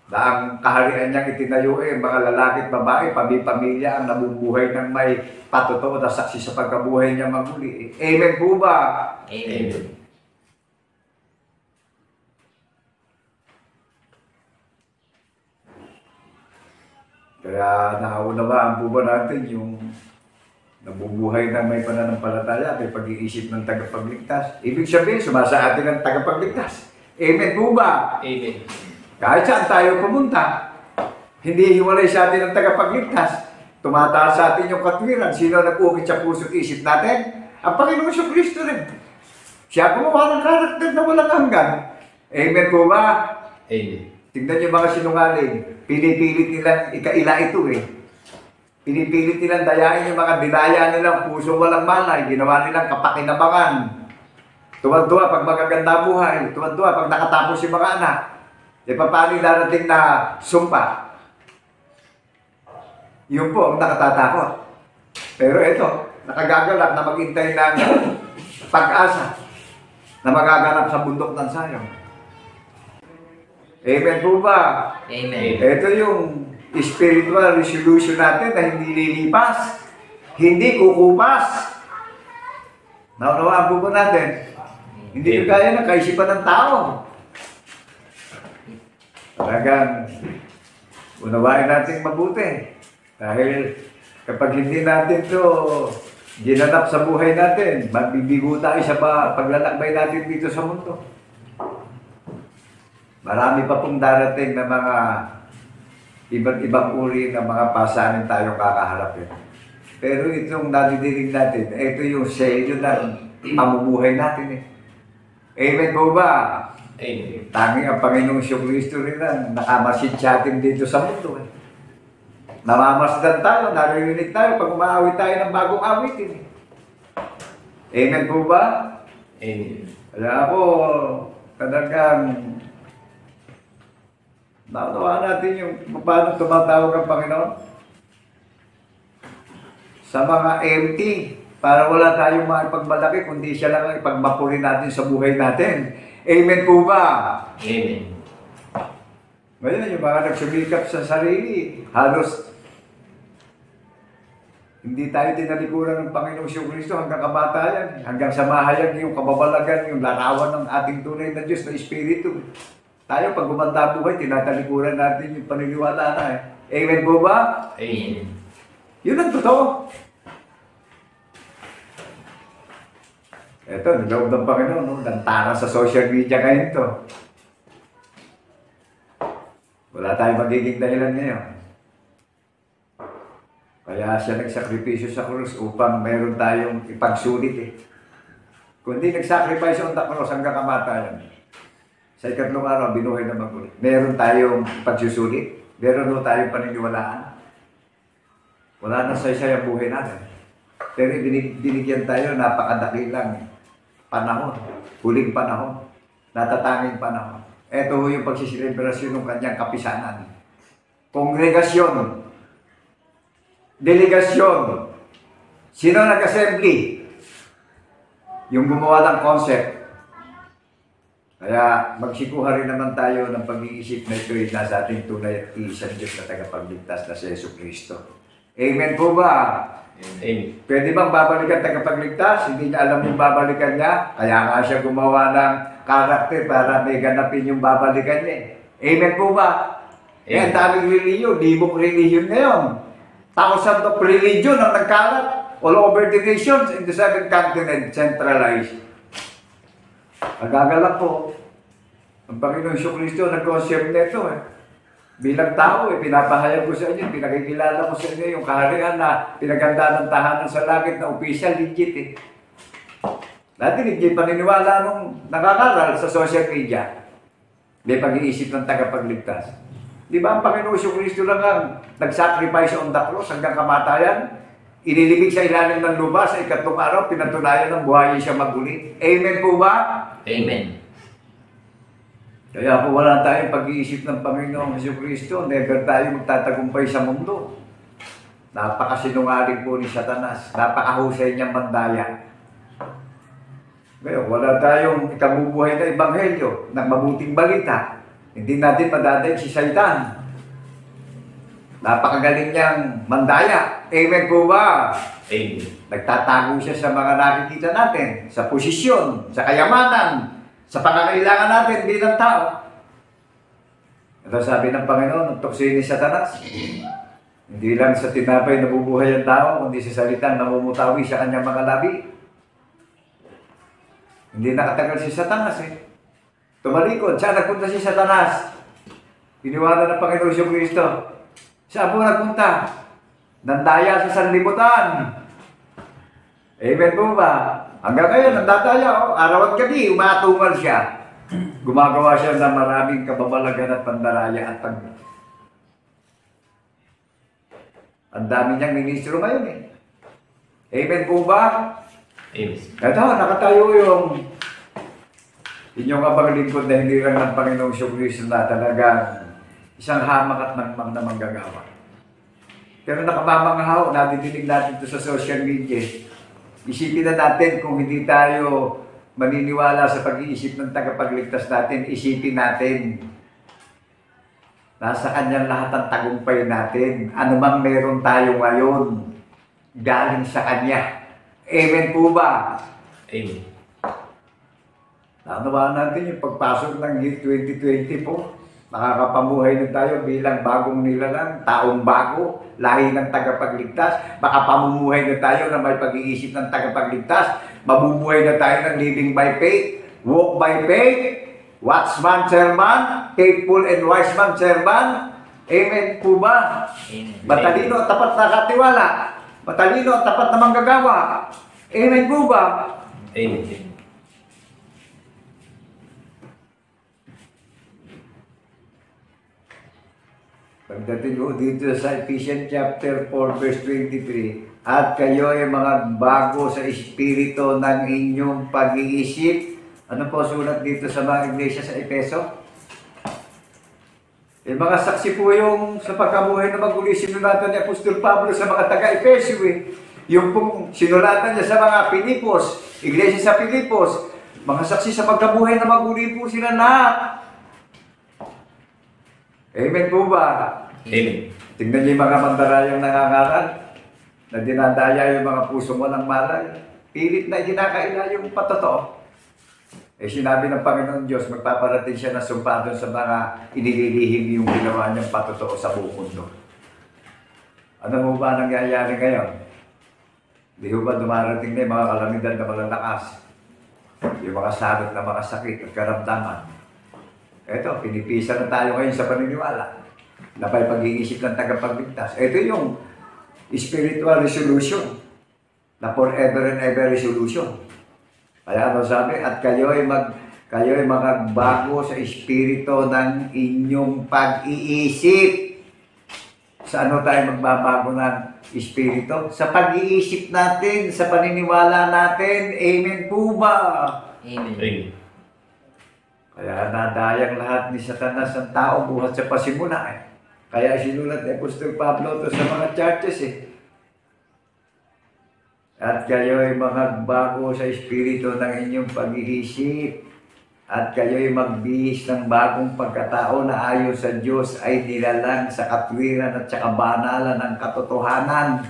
Na ang kaharian niyang itinayo eh, mga lalaki at babae, pamilya ang nabubuhay ng may patotoo na saksi sa pagkabuhay niya maguli. Amen po ba? Amen. Kaya naunawaan po ba natin yung nabubuhay na may pananampalataya, may pag-iisip ng tagapagligtas. Ibig sabihin, sumasa atin ang tagapagligtas. Amen po ba? Amen. Kahit saan tayo pumunta, hindi hiwalay sa atin ang tagapagligtas. Tumataas sa atin yung katwiran. Sino nag-ukit sa puso't isip natin? Ang Panginoon Kristo rin. Siya gumawa ng karakter na walang hanggan. Amen po ba? Amen. Tingnan niyo mga sinungaling. Pinipilit nilang ikaila ito eh. Pinipilit nilang dayain yung mga dinaya nilang puso walang malay. Ginawa nilang kapakinabangan. Tuwan-tuwa pag magaganda buhay. Tuwan-tuwa pag nakatapos yung mga anak. E paano darating na sumpa? Yun po ang nakatatakot. Pero ito, nakagagalak na maghintay ng pag-asa na magaganap sa bundok ng Zion. Amen po ba? Amen. Ito yung spiritual resolution natin na hindi lilipas, hindi kukupas. Naunawaan po ba natin? Hindi kaya ng kaisipan ng tao. Talagang unawain natin mabuti. Dahil kapag hindi natin ito ginanap sa buhay natin, magbibigo tayo sa paglalakbay natin dito sa mundo. Marami pa pong darating na mga iba't ibang uri ng mga pasanin tayong kakaharapin. Pero itong nadidinig natin, ito yung selyo ng pamumuhay natin eh. Amen po ba? Amen. Tanging ang Panginoong Kristo rin ang nakamasid sa atin dito sa mundo. Eh. Namamasdan tayo, naririnig tayo pag umaawit tayo ng bagong awitin. Amen po ba? Amen. Kaya ako, talagang naunawa natin yung paano tumatawag ang Panginoon. Sa mga empty, para wala tayong maipagmalaki, kundi siya lang ang ipagmapurin natin sa buhay natin. Amen po ba? Amen. Ngayon, yung mga nagsumikap sa sarili, halos hindi tayo tinalikuran ng Panginoong Kristo hanggang kamatayan, hanggang sa mahayag yung kababalagan, yung larawan ng ating tunay na Diyos na Espiritu. Tayo, pag gumanda buhay, tinatalikuran natin yung paniniwala na eh. Amen po ba? Amen. Yun ang totoo. Ito, niloob ng Panginoon, no? Lantaran sa social media ngayon to. Wala tayong magiging dahilan ngayon. Kaya siya nagsakripisyo sa krus upang meron tayong ipagsulit eh. Kung di nagsacrifice on the cross hanggang kamatayan, sa ikatlong araw, binuhay na magulit. Meron tayong pagsusulit, meron tayong paniniwalaan. Wala na sa isa yung buhay natin. Pero binigyan tayo napakadakilang panahon, huling panahon, natatanging panahon. Ito yung pagsiselebrasyon ng kanyang kapisanan. Kongregasyon, delegasyon, sino nag-assembly? Yung gumawa ng concept. Kaya magsikuha rin naman tayo ng pag-iisip na ito'y nasa ating tunay at isang Diyos na tagapagligtas na si Yesu Cristo. Amen po ba? Amen. Pwede bang babalikan tagapagligtas? Hindi niya alam yung babalikan niya. Kaya nga siya gumawa ng karakter para may ganapin yung babalikan niya. Amen po ba? Amen. Daming reliyon, libong reliyon ngayon. Thousands of religion ang nagkalat all over the nations in the seven continent, centralized. Nagagalak po. Ang Panginoong Kristo nag-concept nito eh. Bilang tao eh, pinapahayag ko sa inyo, pinakikilala ko sa inyo yung kaharian na pinaganda ng tahanan sa langit na official, legit eh. Dati legit paniniwala nung nakakaral sa social media. May pag-iisip ng tagapagligtas. Di ba ang Panginoong Kristo lang ang nag-sacrifice on the cross hanggang kamatayan? Inilibig sa ilalim ng lupa sa ikatlong araw, pinatunayan ng buhayin siya maguli. Amen po ba? Amen. Kaya kung wala tayong pag-iisip ng Panginoong Kristo, never tayo magtatagumpay sa mundo. Napakasinungaling po ni Satanas. Napakahusay niyang mandaya. Ngayon, wala tayong ikabubuhay na ebanghelyo ng mabuting balita. Hindi natin madadaig si Satan. Napakagaling niyang mandaya. Amen po ba? Amen. Nagtatago siya sa mga nakikita natin, sa posisyon, sa kayamanan, sa pangangailangan natin bilang tao. Ito sabi ng Panginoon, ang tukso ni Satanas. Hindi lang sa tinapay nabubuhay ang tao, kundi sa salitang namumutawi sa kanyang mga labi. Hindi nakatagal si Satanas eh. Tumalikod. Saan nagpunta si Satanas? Piniwala ng Panginoon Kristo. Saan po nagpunta? Nandaya sa sanlibutan. Amen po ba? Hanggang ngayon, nandadaya. Araw at gabi, umatungal siya. Gumagawa siya ng maraming kababalagan at pandaraya at ang dami niyang ministro ngayon eh. Amen po ba? Amen. Ito, nakatayo yung inyong abang lingkod na hindi lang ng Panginoong Kristo na talagang isang hamak at mangmang na manggagawa. Pero nakamamanghaw, nadidinig natin ito sa social media. Isipin na natin kung hindi tayo maniniwala sa pag-iisip ng tagapagligtas natin, isipin natin. Nasa kanyang lahat ang tagumpay natin. Ano mang meron tayo ngayon, galing sa kanya. Amen po ba? Amen. Naunawaan natin yung pagpasok ng year 2020 po. Makakapamuhay na tayo bilang bagong nilalang, taong bago, lahi ng tagapagligtas. Baka pamumuhay na tayo na may pag-iisip ng tagapagligtas. Mabubuhay na tayo ng living by faith, walk by faith, watchman, servant, faithful and wise man, servant. Amen po ba? Amen. Matalino at tapat na katiwala. Matalino at tapat na manggagawa. Amen po ba? Amen. Pagdating ko dito sa Ephesians chapter 4 verse 23, at kayo ay mga bago sa espiritu ng inyong pag-iisip. Ano po sulat dito sa mga iglesia sa Efeso? Mga saksi po yung sa pagkabuhay na mag-uli sinulatan ni Apostol Pablo sa mga taga-Efeso eh. Yung pong sinulatan niya sa mga Pilipos, iglesia sa Pilipos, mga saksi sa pagkabuhay na maguli po sila lahat. Amen po ba? Amen. Tingnan niyo yung mga mandarayang nangangaral na dinadaya yung mga puso mo ng malay. Pilit na ikinakaila yung patotoo. Eh sinabi ng Panginoon Diyos, magpaparating siya ng sumpa doon sa mga inililihim yung ginawa niyang patotoo sa buong mundo. Ano mo ba nangyayari ngayon? Di ba dumarating na yung mga kalamidad na malalakas? Yung mga sabit na mga sakit at karamdaman. Eto, pinipisa na tayo ngayon sa paniniwala na may pag-iisip ng tagapagligtas. Ito yung spiritual resolution na forever and ever resolution. Kaya ano sabi? At kayo'y magbago sa espiritu ng inyong pag-iisip. Sa ano tayo magbabago ng espiritu? Sa pag-iisip natin, sa paniniwala natin. Amen po ba? Amen. Amen. Kaya nadayang lahat ni Satanas ang tao buhat sa pasimula eh. Kaya sinulat ni Apostol Pablo to sa mga churches eh. At kayo'y magbago sa espiritu ng inyong pag-iisip. At kayo'y magbihis ng bagong pagkatao na ayon sa Diyos ay nilalang sa katwiran at sa kabanalan ng katotohanan.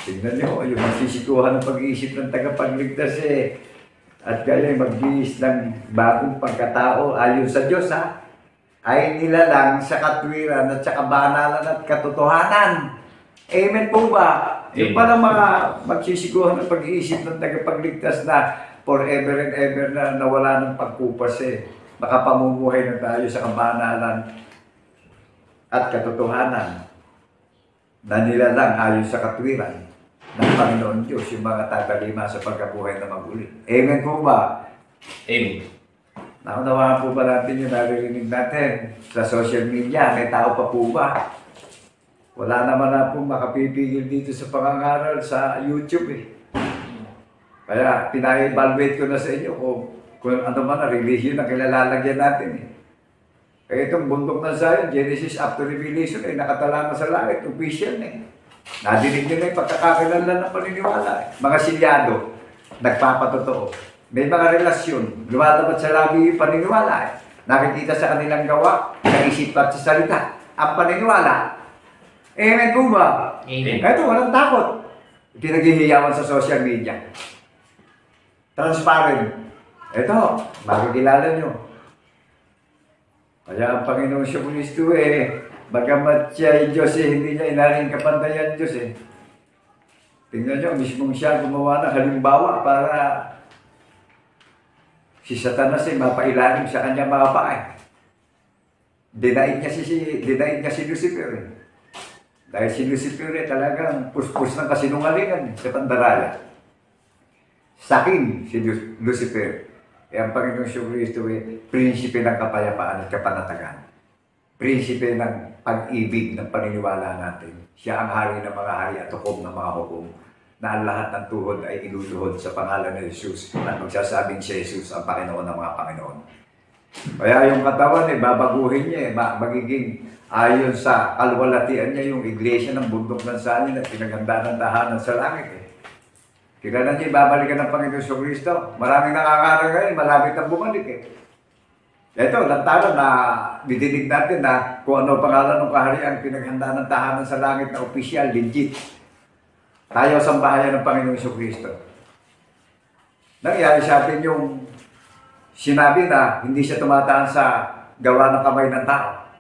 Tignan niyo, yung magsisikuhan ng pag-iisip ng tagapagligtas eh. At kayo'y magbihis ng bagong pagkatao ayon sa Diyos ay nilalang sa katwiran at sa kabanalan at katotohanan. Amen po ba? Yung palang mga magsisiguhan ng pag-iisip ng tagapagligtas na forever and ever na nawala ng pagkupas eh. Makapamumuhay na tayo sa kabanalan at katotohanan na nilalang ayon sa katwiran ng Panginoon Diyos, yung mga tatalima sa pagkabuhay na maguli. Amen po ba? Amen. Naunawaan po ba natin yung naririnig natin sa social media? May tao pa po ba? Wala naman na pong makapipigil dito sa pangangaral sa YouTube eh. Kaya pina-evaluate ko na sa inyo kung ano man na religion na kilalalagyan natin eh. Kaya itong bundok ng Zion, Genesis after Revelation ay nakatala na sa langit, official na eh. Nadinig nyo na yung pagkakakilanlan ng paniniwala eh. Mga silyado, nagpapatotoo. May mga relasyon, lumatapat sa labi yung paniniwala eh. Nakikita sa kanilang gawa, sa isip at sa salita. Ang paniniwala, amen po ba? Amen. Ito, walang takot. Pinaghihiyawan sa social media. Transparent. Ito, makikilala nyo. Kaya ang Panginoong Kristo eh, bagamat siya ay Diyos eh, hindi niya inaring kapantayan Diyos eh. Tingnan nyo, mismong siya gumawa ng halimbawa para si Satanas ay mapailalim sa kanya mga paa eh. Dinaig niya si Lucifer eh. Dahil si Lucifer eh, talagang puspos ng kasinungalingan sa pandaraya. Sakin si Lucifer. Eh, ang Panginoong Kristo eh, prinsipe ng kapayapaan at kapanatagan. Prinsipe ng pag-ibig ng paniniwala natin. Siya ang hari ng mga hari at hukom ng mga hukom. Na ang lahat ng tuhod ay iluluhod sa pangalan ni Jesus at magsasabing si Jesus ang Panginoon ng mga Panginoon. Kaya yung katawan eh, babaguhin niya eh, magiging ayon sa kalwalatian niya yung iglesia ng bundok ng Zion at pinaghanda ng tahanan sa langit eh. Kailan niya ibabalikan ng Panginoon Kristo? Maraming nakakaroon ngayon, malapit ang bumalik eh. Ito, lantaran na didinig natin na kung ano pangalan ng kaharian pinaghanda ng tahanan sa langit na opisyal, legit. Tayo sa bahayan ng Panginoong Kristo. Nangyari sa atin yung sinabi na hindi siya tumataan sa gawa ng kamay ng tao.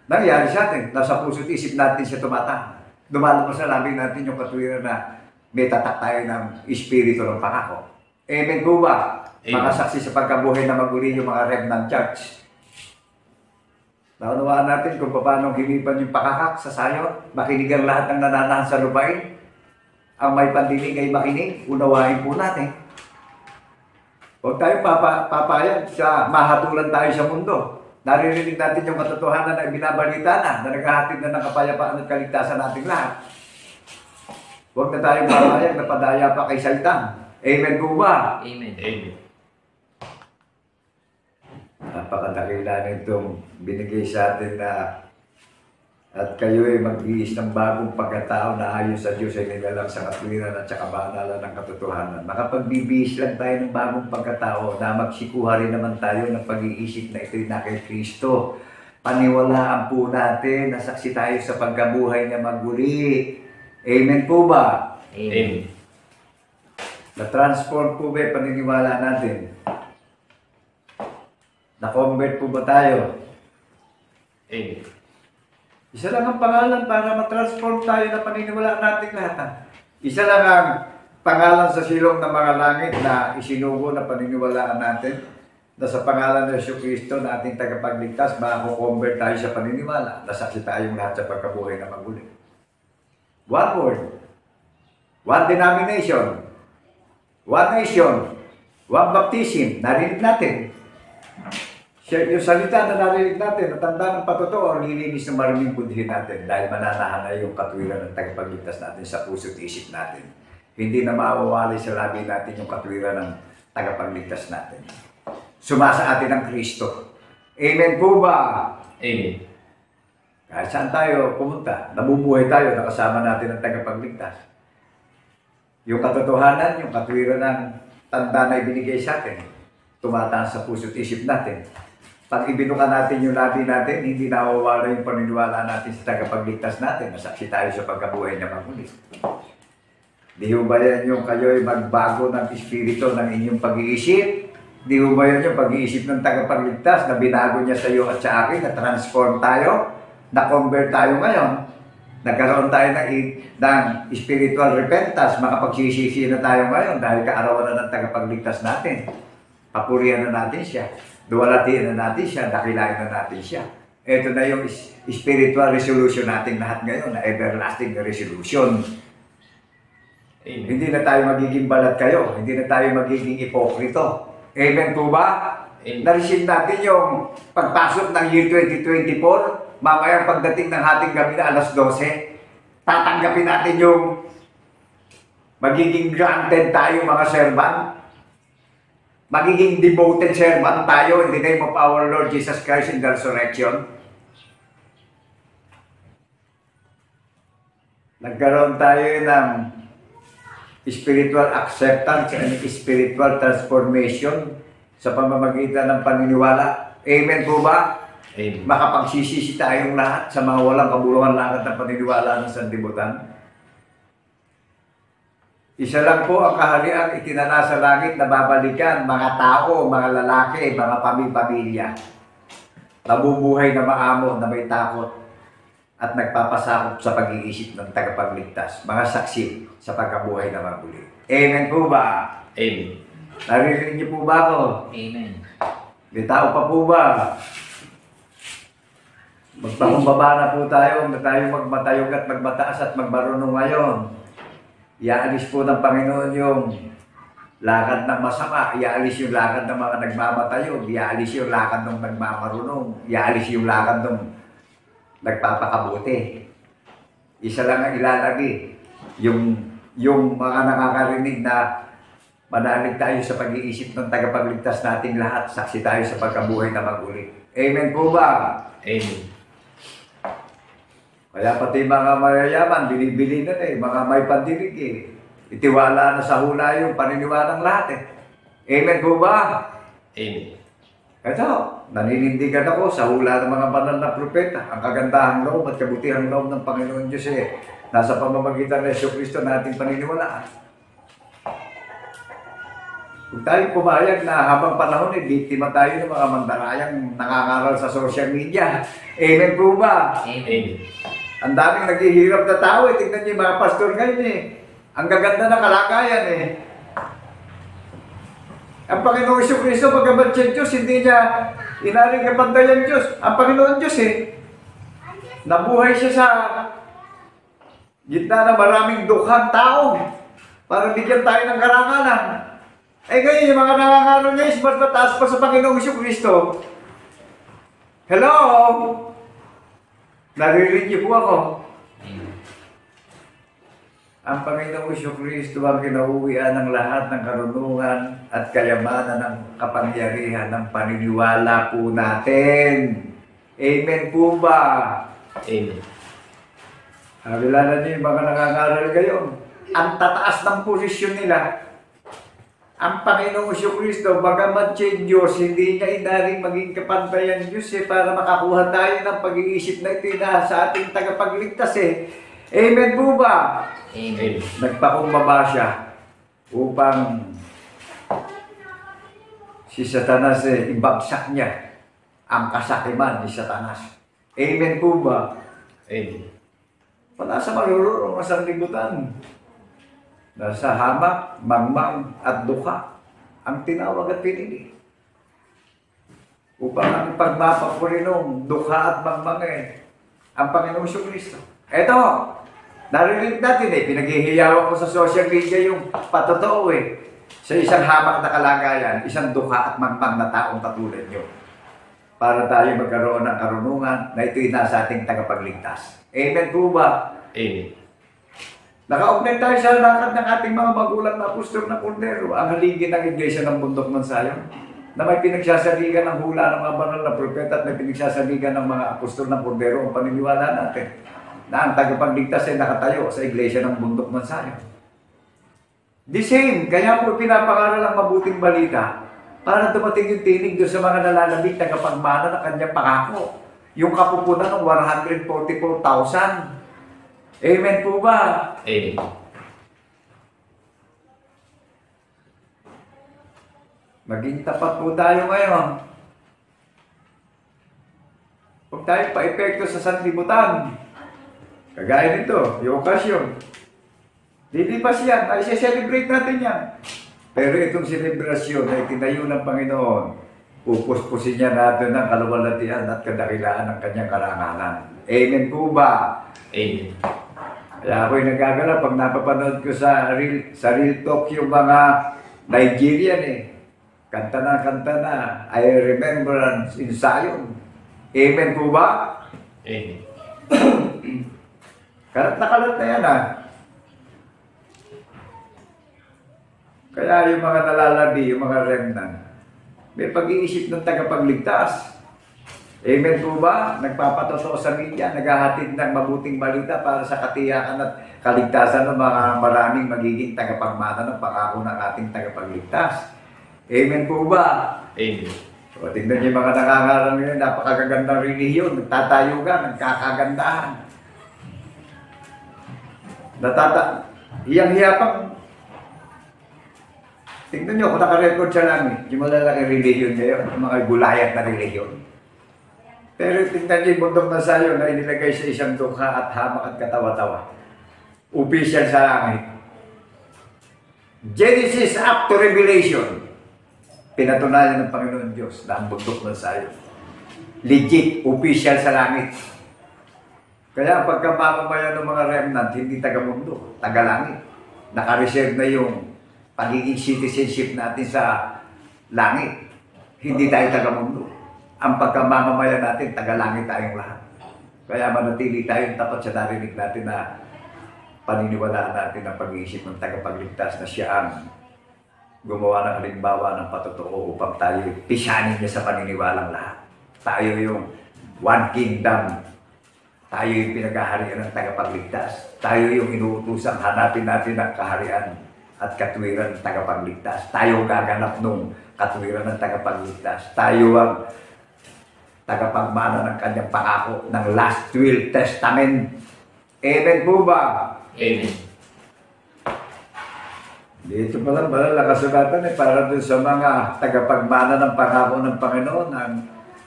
Nangyari sa atin, nasa puso't isip natin siya tumataan. Dumalabas sa labing natin yung katwiran na may tatak tayo ng espiritu ng pangako. Amen po ba? Amen. Makasaksi sa pagkabuhay na maguli yung mga remnant church. Naunawaan natin kung paano hinipan yung pakakak sa Zion. Makinig ang lahat ng nananahan sa lupain. Ang may pandinig ay makinig. Unawain po natin. Huwag tayo papayag sa mahatulan tayo sa mundo. Naririnig natin yung katotohanan na binabalita na naghahatid na ng kapayapaan at kaligtasan nating lahat. Huwag na tayong papayag na padaya pa kay Satan. Amen po ba? Amen. Amen. Napakadakila nitong binigay sa atin na At kayo ay mag-iis ng bagong pagkatao na ayon sa Diyos ay nilalang sa katwiran at sa kabanalan ng katotohanan. Makapagbibihis lang tayo ng bagong pagkatao na magsikuha rin naman tayo ng pag-iisip na ito'y na kay Kristo. Paniwalaan po natin na saksi tayo sa pagkabuhay niya maguli. Amen po ba? Amen. Na-transform po ba yung paniniwala natin? Na-convert po ba tayo? Amen. Isa lang ang pangalan para ma-transform tayo na paniniwalaan natin lahat. Isa lang ang pangalan sa silong ng mga langit na isinugo na paniniwalaan natin na sa pangalan ng Jesucristo na ating tagapagligtas, mako-convert tayo sa paniniwala. Nasaksi tayong lahat sa pagkabuhay na maguli. One word, one denomination, one nation, one baptism. Narinig natin. Yung salita na narinig natin, natanda ng patotoo, ang lilinis ng maraming budhin natin dahil mananahan na yung katwiran ng tagapagligtas natin sa puso't isip natin. Hindi na mawawali sa labi natin yung katwiran ng tagapagligtas natin. Sumasa atin ang Kristo. Amen po ba? Amen. Kahit saan tayo pumunta, nabubuhay tayo, nakasama natin ang tagapagligtas. Yung katotohanan, yung katwiran ng tanda na ibinigay sa atin, tumataan sa puso't isip natin. Pag ibinuka natin yung labi natin, hindi nawawala yung paniniwala natin sa tagapagligtas natin. Nasaksi tayo sa pagkabuhay na maguli. Di ho ba yan yung kayo'y magbago ng espiritu ng inyong pag-iisip? Di ho ba yan yung pag-iisip ng tagapagligtas na binago niya sa iyo at sa akin, na transform tayo, na convert tayo ngayon? Nagkaroon tayo ng spiritual repentance, makapagsisisi na tayo ngayon dahil kaarawan na ng tagapagligtas natin. Papurihan na natin siya. Duwalatiin na natin siya, dakilain na natin siya. Ito na yung spiritual resolution natin lahat ngayon, na everlasting resolution. Amen. Hindi na tayo magiging balat kayo, hindi na tayo magiging ipokrito. Amen po ba? Amen. Na-receive natin yung pagpasok ng year 2024, mamayang pagdating ng hating gabi na alas 12, tatanggapin natin yung magiging granted tayo mga servant. Magiging devoted servant tayo in the name of our Lord Jesus Christ in the resurrection. Nagkaroon tayo ng spiritual acceptance and spiritual transformation sa pamamagitan ng paniniwala. Amen po ba? Amen. Makapagsisisi tayong lahat sa mga walang kabuluhan lahat ng paniniwala ng sanlibutan. Isa lang po ang kaharian itinala sa langit na babalikan, mga tao, mga lalaki, mga pamilya. Nabubuhay na maamo, na may takot at nagpapasakop sa pag-iisip ng tagapagligtas, mga saksi sa pagkabuhay na maguli. Amen po ba? Amen. Naririnig niyo po ba ako? Amen. May tao pa po ba? Magpakumbaba na po tayo, na tayo magmatayog at magmataas at magmarunong ngayon. Iaalis po ng Panginoon yung lakad ng masama, iaalis yung lakad ng mga nagmamatayog, iaalis yung lakad ng nagmamarunong, iaalis yung lakad ng nagpapakabuti. Isa lang ang ilalagi, yung mga nakakarinig na manalig tayo sa pag-iisip ng tagapagligtas nating lahat, saksi tayo sa pagkabuhay na maguli. Amen po ba? Amen. Kaya pati mga mayayaman, binibili na mga may pandinig itiwala na sa hula yung paniniwalang lahat Amen po ba? Amen. Ito, naninindigan ako sa hula ng mga banal na propeta. Ang kagandahang loob at kabutihang loob ng Panginoon Diyos nasa pamamagitan ng Jesucristo na ating paniniwalaan. Kung tayo pumayag na habang panahon biktima tayo ng mga mandarayang nangangaral sa social media. Amen po ba? Amen. Ang daming naghihirap na tao tingnan niyo yung mga pastor ngayon Ang gaganda ng kalagayan Ang Panginoong Jesucristo, pagkabat siya Diyos, hindi niya inaring kapantayan Diyos. Ang Panginoon Diyos nabuhay siya sa gitna ng maraming dukhang tao para bigyan tayo ng karangalan. Ngayon, yung mga nangangaral niya mas mataas pa sa Panginoong Jesucristo. Hello? Naririnig niyo po ako. Ang Panginoong Jesucristo ang kinauwian ng lahat ng karunungan at kayamanan ng kapangyarihan ng paniniwala po natin. Amen po ba? Amen. Kilala niyo yung mga nangangaral ngayon. Ang tataas ng posisyon nila, ang Panginoong Kristo, bagamat siya Diyos, hindi niya inaring maging kapantayan Diyos para makakuha tayo ng pag-iisip na ito na sa ating tagapagligtas Amen po ba? Amen. Nagpakumbaba siya upang si Satanas ibagsak niya ang kasakiman ni Satanas. Amen po ba? Amen. Wala sa marururong ang sanglibutan. Nasa hamak, mangmang at dukha ang tinawag at pinili. Upang ang pagmapapulinong dukha at mangmang ang Panginoong Kristo. Eto, narinig natin pinaghihiyawan ko sa social media yung patotoo sa isang hamak na kalagayan, isang dukha at mangmang na taong katulad nyo. Para tayo magkaroon ng karunungan na ito'y nasa ating tagapagligtas. Amen po ba? Amen. Nakaugnay tayo sa lakad ng ating mga magulang na apostol na Kordero, ang haligi ng Iglesia ng Bundok ng Sayon, na may pinagsasaligan ng hula ng mga banal na propeta at may pinagsasaligan ng mga apostol ng Kordero ang paniniwala natin na ang tagapagligtas ay nakatayo sa Iglesia ng Bundok ng Sayon. The same, kaya po pinapangaral ang mabuting balita para dumating yung tinig doon sa mga nalalabing tagapagmana ng kanyang pangako. Yung kapupunan ng 144,000. Amen po ba? Amen. Maging tapat po tayo ngayon. Huwag tayo pa-epekto sa sanlibutan. Kagaya nito, yung okasyon. Lilipas yan, ay celebrate natin yan. Pero itong selebrasyon na itinayo ng Panginoon, pupuspusin niya natin ng kaluwalhatian at kadakilaan ng kanyang karangalan. Amen po ba? Amen. Kaya ako'y nagagala pag napapanood ko sa real talk yung mga Nigerian kanta na, I remembrance in Zion. Amen po ba? Amen. Karat na kalat na yan Kaya yung mga nalalabi, yung mga remnant, may pag-iisip ng tagapagligtas. Amen po ba? Nagpapatotoo sa media, naghahatid ng mabuting balita para sa katiyakan at kaligtasan ng mga maraming magiging tagapagmana ng pangako ng ating tagapagligtas. Amen po ba? Amen. O, tingnan niyo yung mga nangangaral ngayon, napakagandang relihiyon, nagtatayo ka, nagkakagandahan. Hiyang-hiyapang. Tingnan niyo, kung nakarecord sa langit, yung malalaking relihiyon ngayon, yung mga gulayat na relihiyon. Pero tingnan niyo yung bundok na sayo na inilagay sa isang dukha at hamak at katawa-tawa. Official sa langit. Genesis up to Revelation. Pinatunayan ng Panginoon Diyos na ang bundok ng sayo. Legit, official sa langit. Kaya pagkamamamayan ng mga remnant, hindi taga-mundo, taga-langit. Naka-reserve na yung pagiging citizenship natin sa langit. Hindi tayo taga-mundo. Ang pagkamamamayan natin, taga-langit tayong lahat. Kaya manatili tayong tapat sa narinig natin na paniniwalaan natin ang pag-iisip ng tagapagligtas na siya ang gumawa ng halimbawa ng patotoo upang tayo pisanin niya sa paniniwalang lahat. Tayo yung one kingdom. Tayo yung pinagaharian ng tagapagligtas. Tayo yung inuutosang hanapin natin ang kaharian at katwiran ng tagapagligtas. Tayo gaganap nung katwiran ng tagapagligtas. Tayo ang tagapagmana ng kanyang pangako ng last will testament. Amen po ba? Amen. Dito pa lang nakasulatan para dun sa mga tagapagmana ng pangako ng Panginoon ng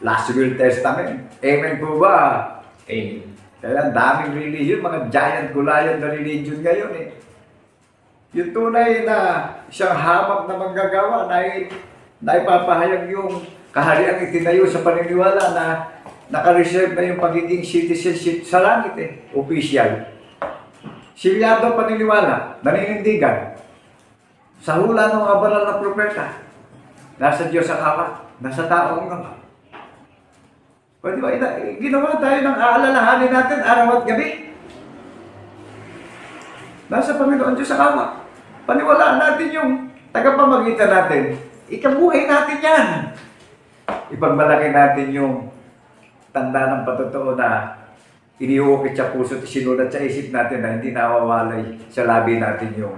last will testament. Amen po ba? Amen. Kaya ang daming religion, mga giant gulayan na religion ngayon Yung tunay na siyang hamak na manggagawa na ipapahayag yung kahariang itinayo sa paniniwala na naka-reserve na yung pagiging citizenship sa langit official. Silyado paniniwala, naninindigan. Sa hula ng mga banal na propeta, nasa Diyos ang hawak, nasa tao ang hawak. Pwede ba, ginawa tayo ng aalalahanin natin araw at gabi. Nasa Panginoon Diyos ang hawak. Paniwalaan natin yung tagapamagitan natin. Ikabuhay natin yan. Ipagmalaki natin yung tanda ng patotoo na iniukit sa puso at sinulat sa isip natin na hindi nawawalay sa labi natin yung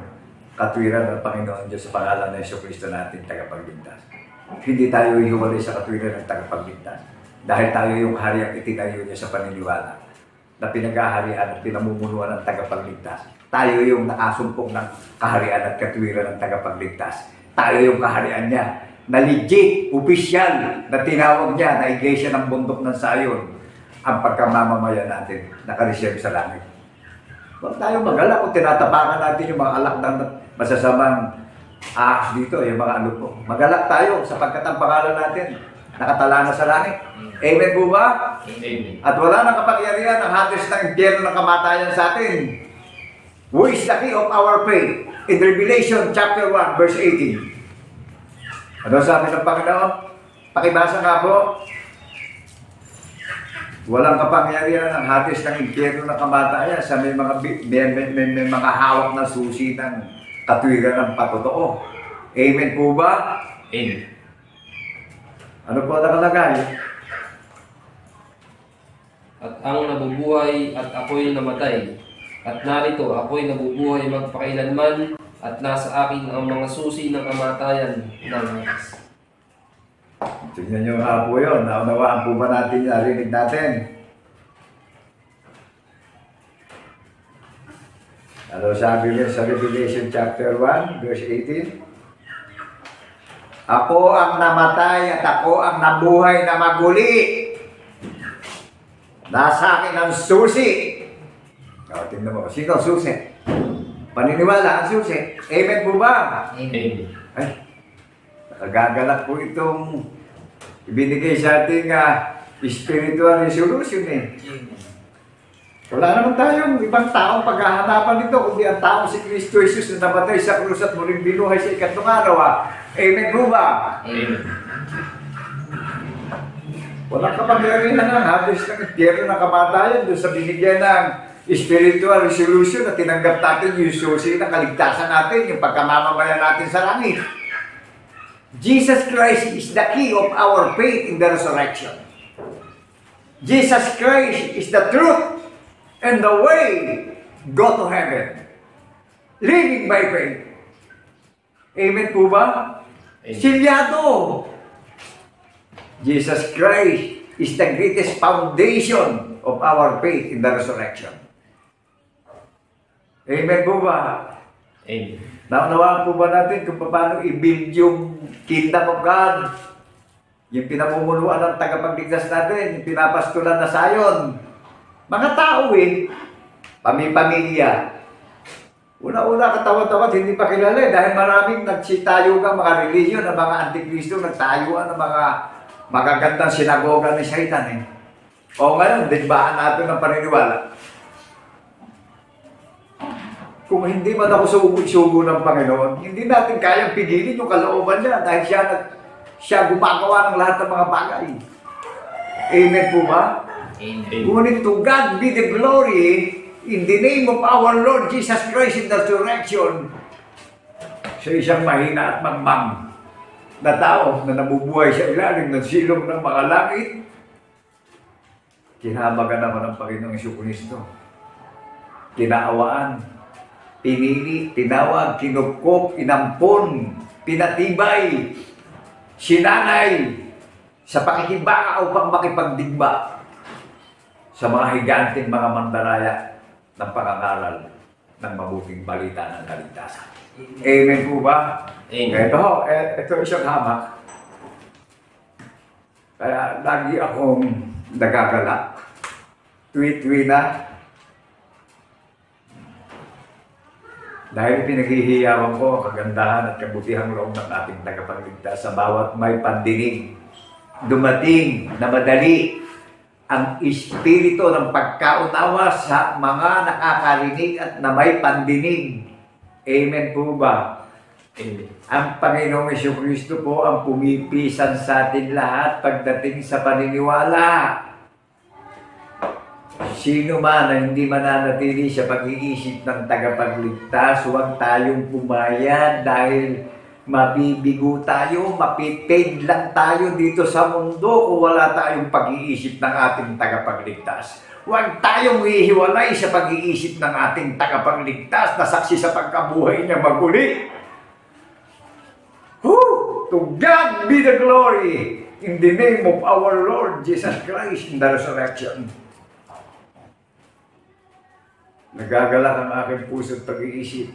katwiran ng Panginoon Diyos sa pangalan ng Jesucristo natin tagapagligtas. Hindi tayo ihiwalay sa katwiran ng tagapagligtas dahil tayo yung hariang itinayo niya sa paniniwala na pinag-aharian at pinamumunuan ng tagapagligtas. Tayo yung nakasumpong ng kaharian at katwiran ng tagapagligtas. Tayo yung kaharian niya na legit, opisyal, na tinawag niya na iglesia ng bundok ng Sayon ang pagkamamamayan natin nakareserve sa langit. Huwag tayo magalak kung tinatapakan natin yung mga alak ng masasamang ahas dito, yung mga ano po. Magalak tayo sapagkat ang pangalan natin nakatala na sa langit. Amen po ba? Amen. At wala nang kapangyarihan ang hatis ng impyerno ng kamatayan sa atin. Who is the key of our faith? In Revelation chapter 1 verse 18. Ano sabi ng Panginoon? Pakibasa nga po. Walang kapangyarihan ang hatis ng impyerno ng kamatayan sa may mga hawak na susi ng katwiran ng patotoo. Amen po ba? Amen. Ano po nakalagay? At ang nabubuhay at ako'y namatay. At narito, ako'y nabubuhay magpakailanman at nasa akin ang mga susi ng kamatayan ng hatis. Tignan nyo nga po yun. Naunawaan po ba natin, narinig natin? Ano sabi niya sa Revelation chapter 1, verse 18? Ako ang namatay at ako ang nabuhay na maguli. Nasa akin ang susi. O, tingnan mo. Sino ang susi? Paniniwala ang susi. Amen po ba? Amen. Ay, nakagagalak po itong ibinigay sa ating spiritual resolution eh. Wala naman tayong ibang taong paghahanapan nito kundi ang taong si Kristo Jesus na namatay sa krus at muling binuhay sa ikatlong araw. Amen po ba? Amen. Walang kapangyarihan ng habis ng impyerno ng kamatayan doon sa binigyan ng spiritual resolution na tinanggap natin yung susi ng kaligtasan natin, yung pagkamamamayan natin sa langit. Jesus Christ is the key of our faith in the resurrection. Jesus Christ is the truth and the way go to heaven. Living by faith. Amen po ba? Amen. Silyado. Jesus Christ is the greatest foundation of our faith in the resurrection. Amen po ba? Amen. Naunawaan po ba natin kung paano i-build yung kingdom of God? Yung pinamumunuan ng tagapagligtas natin, yung pinapastulan na Sayon. Mga tao pamilya. Una-una katawa-tawat, hindi pa kilala dahil maraming nagsitayo ka mga religion ng mga antikristo, nagtayuan ng mga magagandang sinagoga ni Satan O ngayon, digbaan natin ng paniniwala. Kung hindi man ako sugo ng Panginoon, hindi natin kayang pigilin yung kalooban niya dahil siya gumagawa ng lahat ng mga bagay. Amen po ba? Amen. Ngunit to God be the glory in the name of our Lord Jesus Christ in the resurrection. Sa isang mahina at mangmang na tao na nabubuhay sa ilalim ng silong ng mga langit, kinahabagan naman ng Panginoong Jesucristo. Kinaawaan, pinili, tinawag, kinupkop, inampon, pinatibay, sinanay sa pakikibaka upang makipagdigma sa mga higanteng mga mandaraya ng pangangaral ng mabuting balita ng kaligtasan. Amen po ba? Amen. Ito isang hamak. Kaya lagi akong nagagala. Tuwi-tuwi na. Dahil pinaghihiyawan ko ang kagandahan at kabutihang loob ng ating tagapagligtas sa bawat may pandinig. Dumating na madali ang espiritu ng pagkaunawa sa mga nakakarinig at na may pandinig. Amen po ba? Amen. Ang Panginoong Jesucristo po ang pumipisan sa atin lahat pagdating sa paniniwala. Sino man na hindi mananatili sa pag-iisip ng tagapagligtas, huwag tayong pumayag dahil mabibigo tayo, mapipid lang tayo dito sa mundo kung wala tayong pag-iisip ng ating tagapagligtas. Huwag tayong ihiwalay sa pag-iisip ng ating tagapagligtas na saksi sa pagkabuhay niya maguli. To God be the glory in the name of our Lord Jesus Christ in the resurrection. Nagagalak ang aking puso at pag-iisip.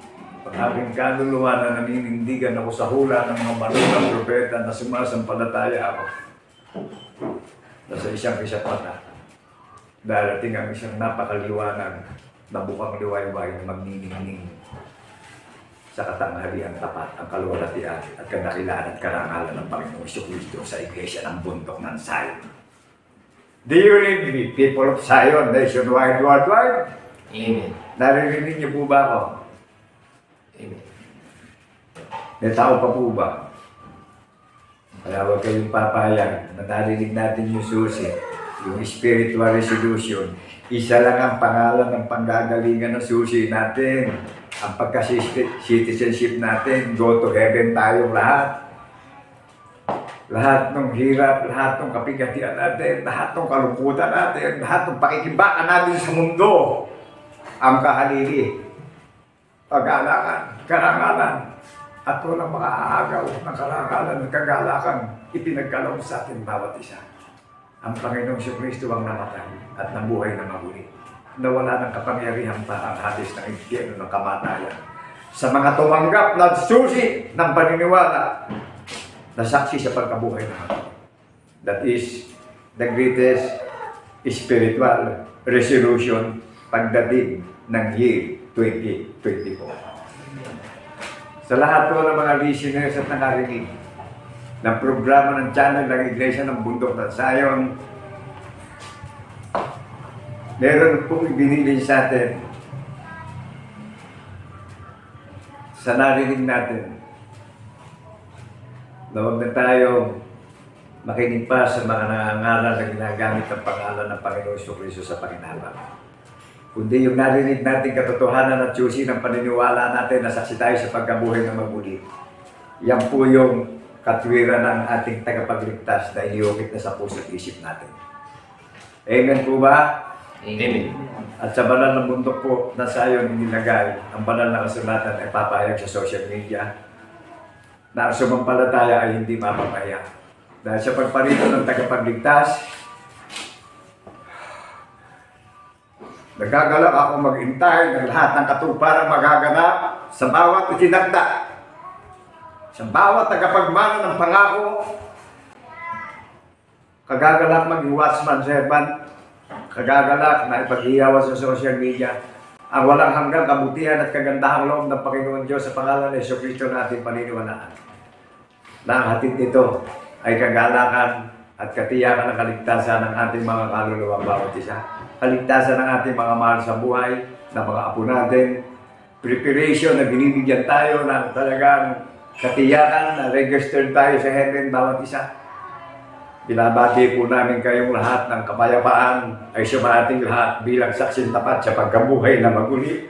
Ang aking kaluluwa na naninindigan ako sa hula ng mga manulang propeta na sumasampalataya ako. Na sa isang kisapata, darating ang isang napakaliwanag na bukang liwayway na magniningning sa katanghalian tapat ang kaluwalhatian at kadakilaan at karangalan ng Panginoong Kristo sa iglesia ng bundok ng Zion. Do you read me, people of Zion, nationwide, worldwide? Amen. Naririnig niyo po ba ako? Amen. May tao pa po ba? Kaya huwag kayong papayag na narinig natin yung susi, yung spiritual resolution. Isa lang ang pangalan ng panggagalingan ng susi natin. Ang pagka-citizenship natin, go to heaven tayong lahat. Lahat ng hirap, lahat ng kapigatian natin, lahat ng kalungkutan natin, lahat ng pakikibaka natin sa mundo, ang kahalili, pag-aalakan, karangalan, at walang makaaagaw ng karangalan ng kagalakan ipinagkaloob sa atin bawat isa. Ang Panginoong Kristo ang namatay at nabuhay na maguli. Nawala ng kapangyarihan pa ang hadis ng impyerno ng kamatayan. Sa mga tumanggap na susi ng paniniwala na saksi sa pagkabuhay ng mga. That is the greatest spiritual resolution pagdating ng year 2024. Sa lahat po ng mga listeners at nakarinig ng programa ng channel ng Iglesia ng Bundok ng Zion, meron pong ibinigay sa atin sa narinig natin na huwag na tayo makinig pa sa mga nangangaral na ginagamit ng pangalan ng Panginoong Kristo sa pakinabang. Kundi yung narinig natin katotohanan at susi ng paniniwala natin na saksi tayo sa pagkabuhay na maguli. Yan po yung katwiran ng ating tagapagligtas na iniukit na sa puso at isip natin. Amen po ba? Amen. At sa banal ng bundok po na Zion inilagay, ang banal na kasulatan ay papayag sa social media na ang sumampalataya ay hindi mapapaya. Dahil sa pagparito ng tagapagligtas, nagagalak ako maghintay ng lahat ng katuparang magaganap sa bawat itinagda, sa bawat tagapagmana ng pangako. Kagagalak maging watchman servant, kagagalak na ipag-iyawan sa social media ang walang hanggang kabutihan at kagandahang loob ng Panginoon Diyos sa pangalan ng Jesucristo na ating paniniwalaan. Na ang hatid nito ay kagalakan at katiyakan ng kaligtasan ng ating mga kaluluwang bawat isa. Kaligtasan ng ating mga mahal sa buhay, ng mga apo natin, preparation na binibigyan tayo ng talagang katiyakan na registered tayo sa heaven bawat isa. Binabati po namin kayong lahat ng kapayapaan ay sumating lahat bilang saksing tapat sa pagkabuhay na maguli.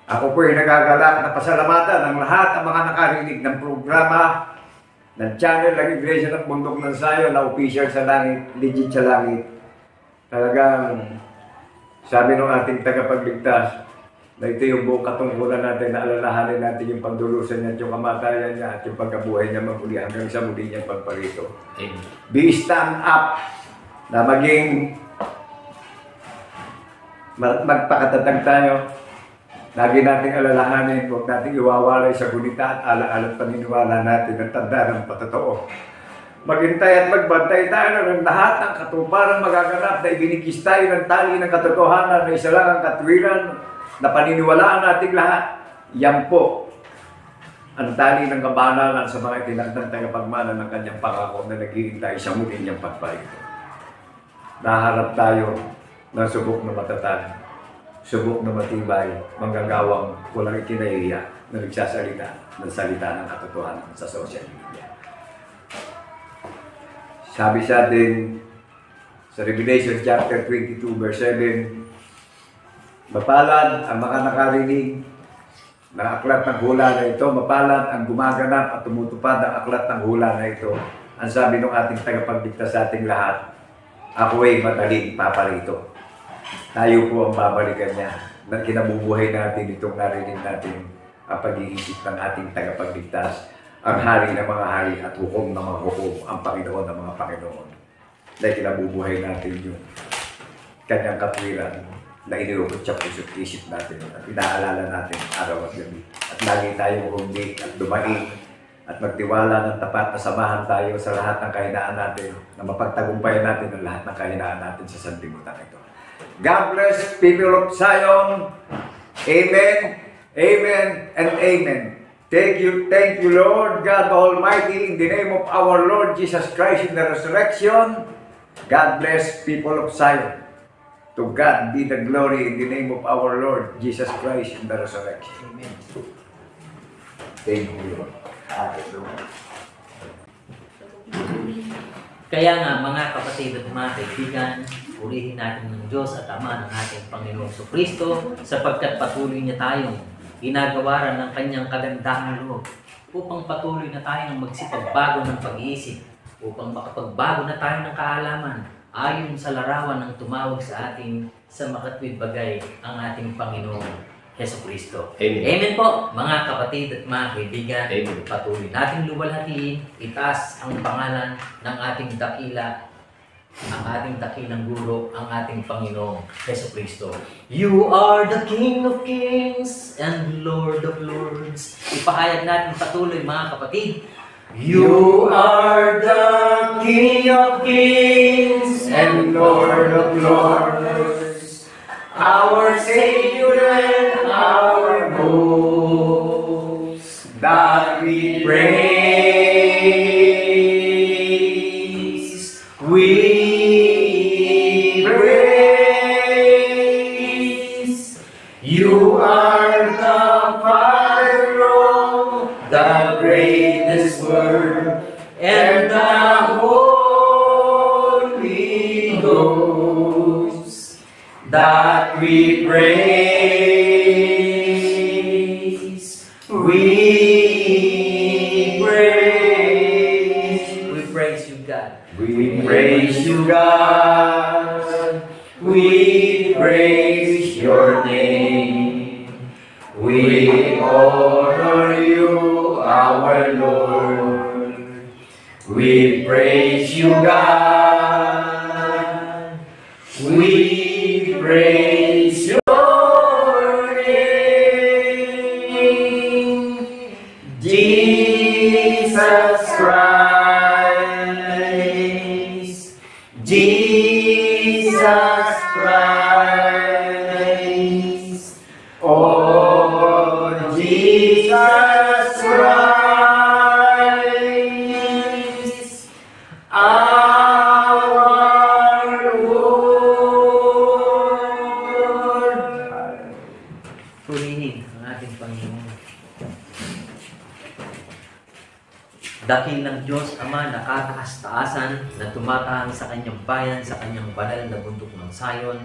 Ako po ay nagagalak na pasalamatan ng lahat ng mga nakarinig ng programa ng channel ng Iglesia ng Bundok ng Zion na official sa langit, legit sa langit. Talagang sabi ng ating tagapagligtas na ito yung buong katungkulan natin na alalahanin natin yung pagdulusan niya, yung kamatayan niya at yung pagkabuhay niya maguli hanggang sa muli niyang pagparito. Amen. Be stand up na maging magpakatatag tayo. Lagi nating alalahanin, huwag nating iwawalay sa gunita at alaala at paniniwala natin ang tanda ng patotoo. Maghintay at magbantay tayo ng lahat ng katuparan magaganap na ibinigis tayo ng tali ng katotohanan na isa lang ang katwiran na paniniwalaan nating lahat. Yan po ang tali ng kabanalan sa mga itinagdang tagapagmana ng kanyang pangako na naghihintay sa muli niyang pagparito. Naharap tayo ng subok na matatag, subok na matibay, manggagawang walang ikinahiya na nagsasalita ng salita ng katotohanan sa social media. Sabi sa atin sa Revelation chapter 22 verse 7, mapalad ang mga nakarinig ng aklat ng hula na ito, mapalad ang gumaganap at tumutupad ang aklat ng hula na ito. Ang sabi ng ating tagapagligtas sa ating lahat, ako ay madaling paparito. Tayo po ang babalikan niya na kinabubuhay natin itong narinig natin ang pag-iisip ng ating tagapagligtas, ang hari ng mga hari at hukom ng mga hukom, ang Panginoon ng mga Panginoon. Dahil kinabubuhay natin yung kanyang katwiran na inilukot sa puso't isip natin at inaalala natin araw at gabi. At lagi tayong humdik at dumaing at magtiwala ng tapat na samahan tayo sa lahat ng kahinaan natin, na mapagtagumpayan natin ang lahat ng kahinaan natin sa sanlibutan ito. God bless people of Zion. Amen, amen, and amen. Thank you, Lord God Almighty, in the name of our Lord Jesus Christ in the resurrection. God bless people of Zion. To God be the glory in the name of our Lord Jesus Christ in the resurrection. Amen. Thank you, Lord. Hallelujah. Kaya nga mga kapatid at mga kaibigan, purihin natin ng Diyos at Ama ng ating Panginoong Kristo sapagkat patuloy niya tayong ginagawaran ng kanyang kagandahang loob upang patuloy na tayong magsipagbago ng pag-iisip, upang makapagbago na tayo ng kaalaman ayon sa larawan ng tumawag sa atin sa makatwid bagay ang ating Panginoong Jesucristo. Amen. Amen po, mga kapatid at mga kaibigan. Amen. Patuloy natin luwalhatiin, itaas ang pangalan ng ating dakila, ang ating dakilang guro, ang ating Panginoong Jesucristo. You are the King of Kings and Lord of Lords. Ipahayag natin patuloy mga kapatid. You are the King of Kings and Lord of Lords, our Savior and our host, that we praise. We praise. You are the Father of the greatest word and the Holy Ghost, that we praise. We praise. We praise you, God. We praise you, God. We praise your name. We honor you, our Lord. We praise you, God. We praise your name, Jesus Christ. Jesus Christ. Oh, Jesus Christ, our Lord. Purihin ang ating Panginoon. Dakil ng Diyos Ama na kataas-taasan na tumatahang sa kanyang bayan, sa kanyang banal na bundok ng Zion,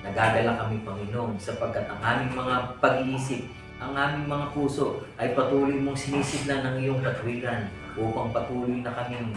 nagagala kami Panginoon sapagkat ang aming mga pag-iisip, ang aming mga puso ay patuloy mong sinisiglan ng iyong katwiran upang patuloy na kaming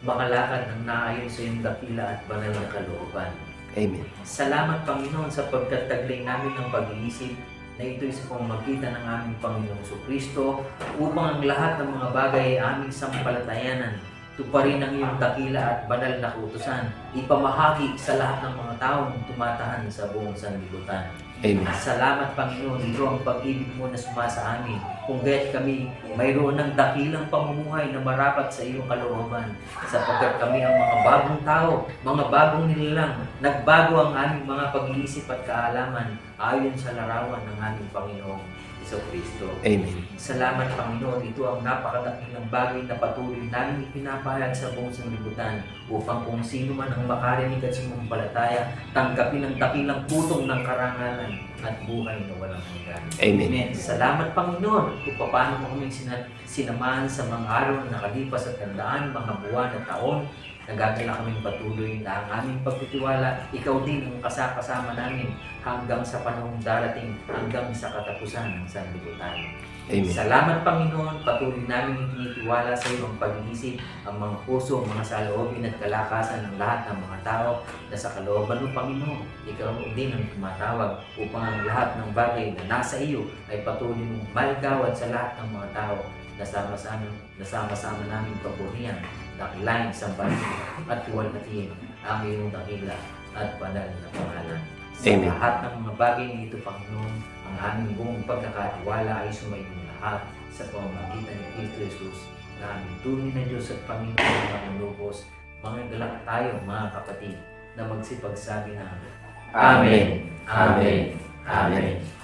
makalakad ng naayon sa iyong dakila at banal na kalooban. Amen. Salamat Panginoon sapagkat taglay namin ang pag-iisip na ito'y sa pamamagitan ng aming Panginoong Jesucristo upang ang lahat ng mga bagay ay aming sampalatayanan, tuparin ang iyong dakila at banal na kautusan, ipamahagi sa lahat ng mga taong tumatahan sa buong sanlibutan. Amen. Salamat Panginoon, ito ang pag-ibig mo na sumasa amin. Kung gaya't kami mayroon ng dakilang pamumuhay na marapat sa iyong kalooban, sapagkat kami ang mga bagong tao, mga bagong nilalang, nagbago ang aming mga pag-iisip at kaalaman ayon sa larawan ng aming Panginoong Jesucristo. Amen. Salamat Panginoon, ito ang napakadakilang bagay na patuloy namin ipinapahayag sa buong sanlibutan upang kung sino man ang makarinig at sumampalataya, tanggapin ang dakilang putong ng karangalan at buhay na walang hanggan. Amen. Salamat Panginoon kung paano mo kaming sinamahan sa mga araw na nakalipas at tandaan, mga buwan at taon Nagagala kaming patuloy na ang aming pagtitiwala, ikaw din ang kasama namin hanggang sa panahong darating, hanggang sa katapusan ng sanlibutan. Amen. Salamat Panginoon, patuloy namin itinitiwala sa iyo ang pag-iisip, ang mga puso, ang mga saloobin at kalakasan ng lahat ng mga tao na sa kalooban mo Panginoon. Ikaw din ang tumatawag upang ang lahat ng bagay na nasa iyo ay patuloy mong maligawan sa lahat ng mga tao. Nasama-sama namin papurihan, dakilain, sambahin at tuwalhatiin ang iyong dakila at banal na pangalan. Sa Amen. lahat ng mga bagay na ito, Panginoon, ang aming buong pagkakatiwala ay sumayin lahat sa pamamagitan ni Kristo Jesus na aming tunay na Diyos at Panginoon ng mga lubos. Mga galak tayo, mga kapatid, na magsipagsabi na Amen. Amen. Amen.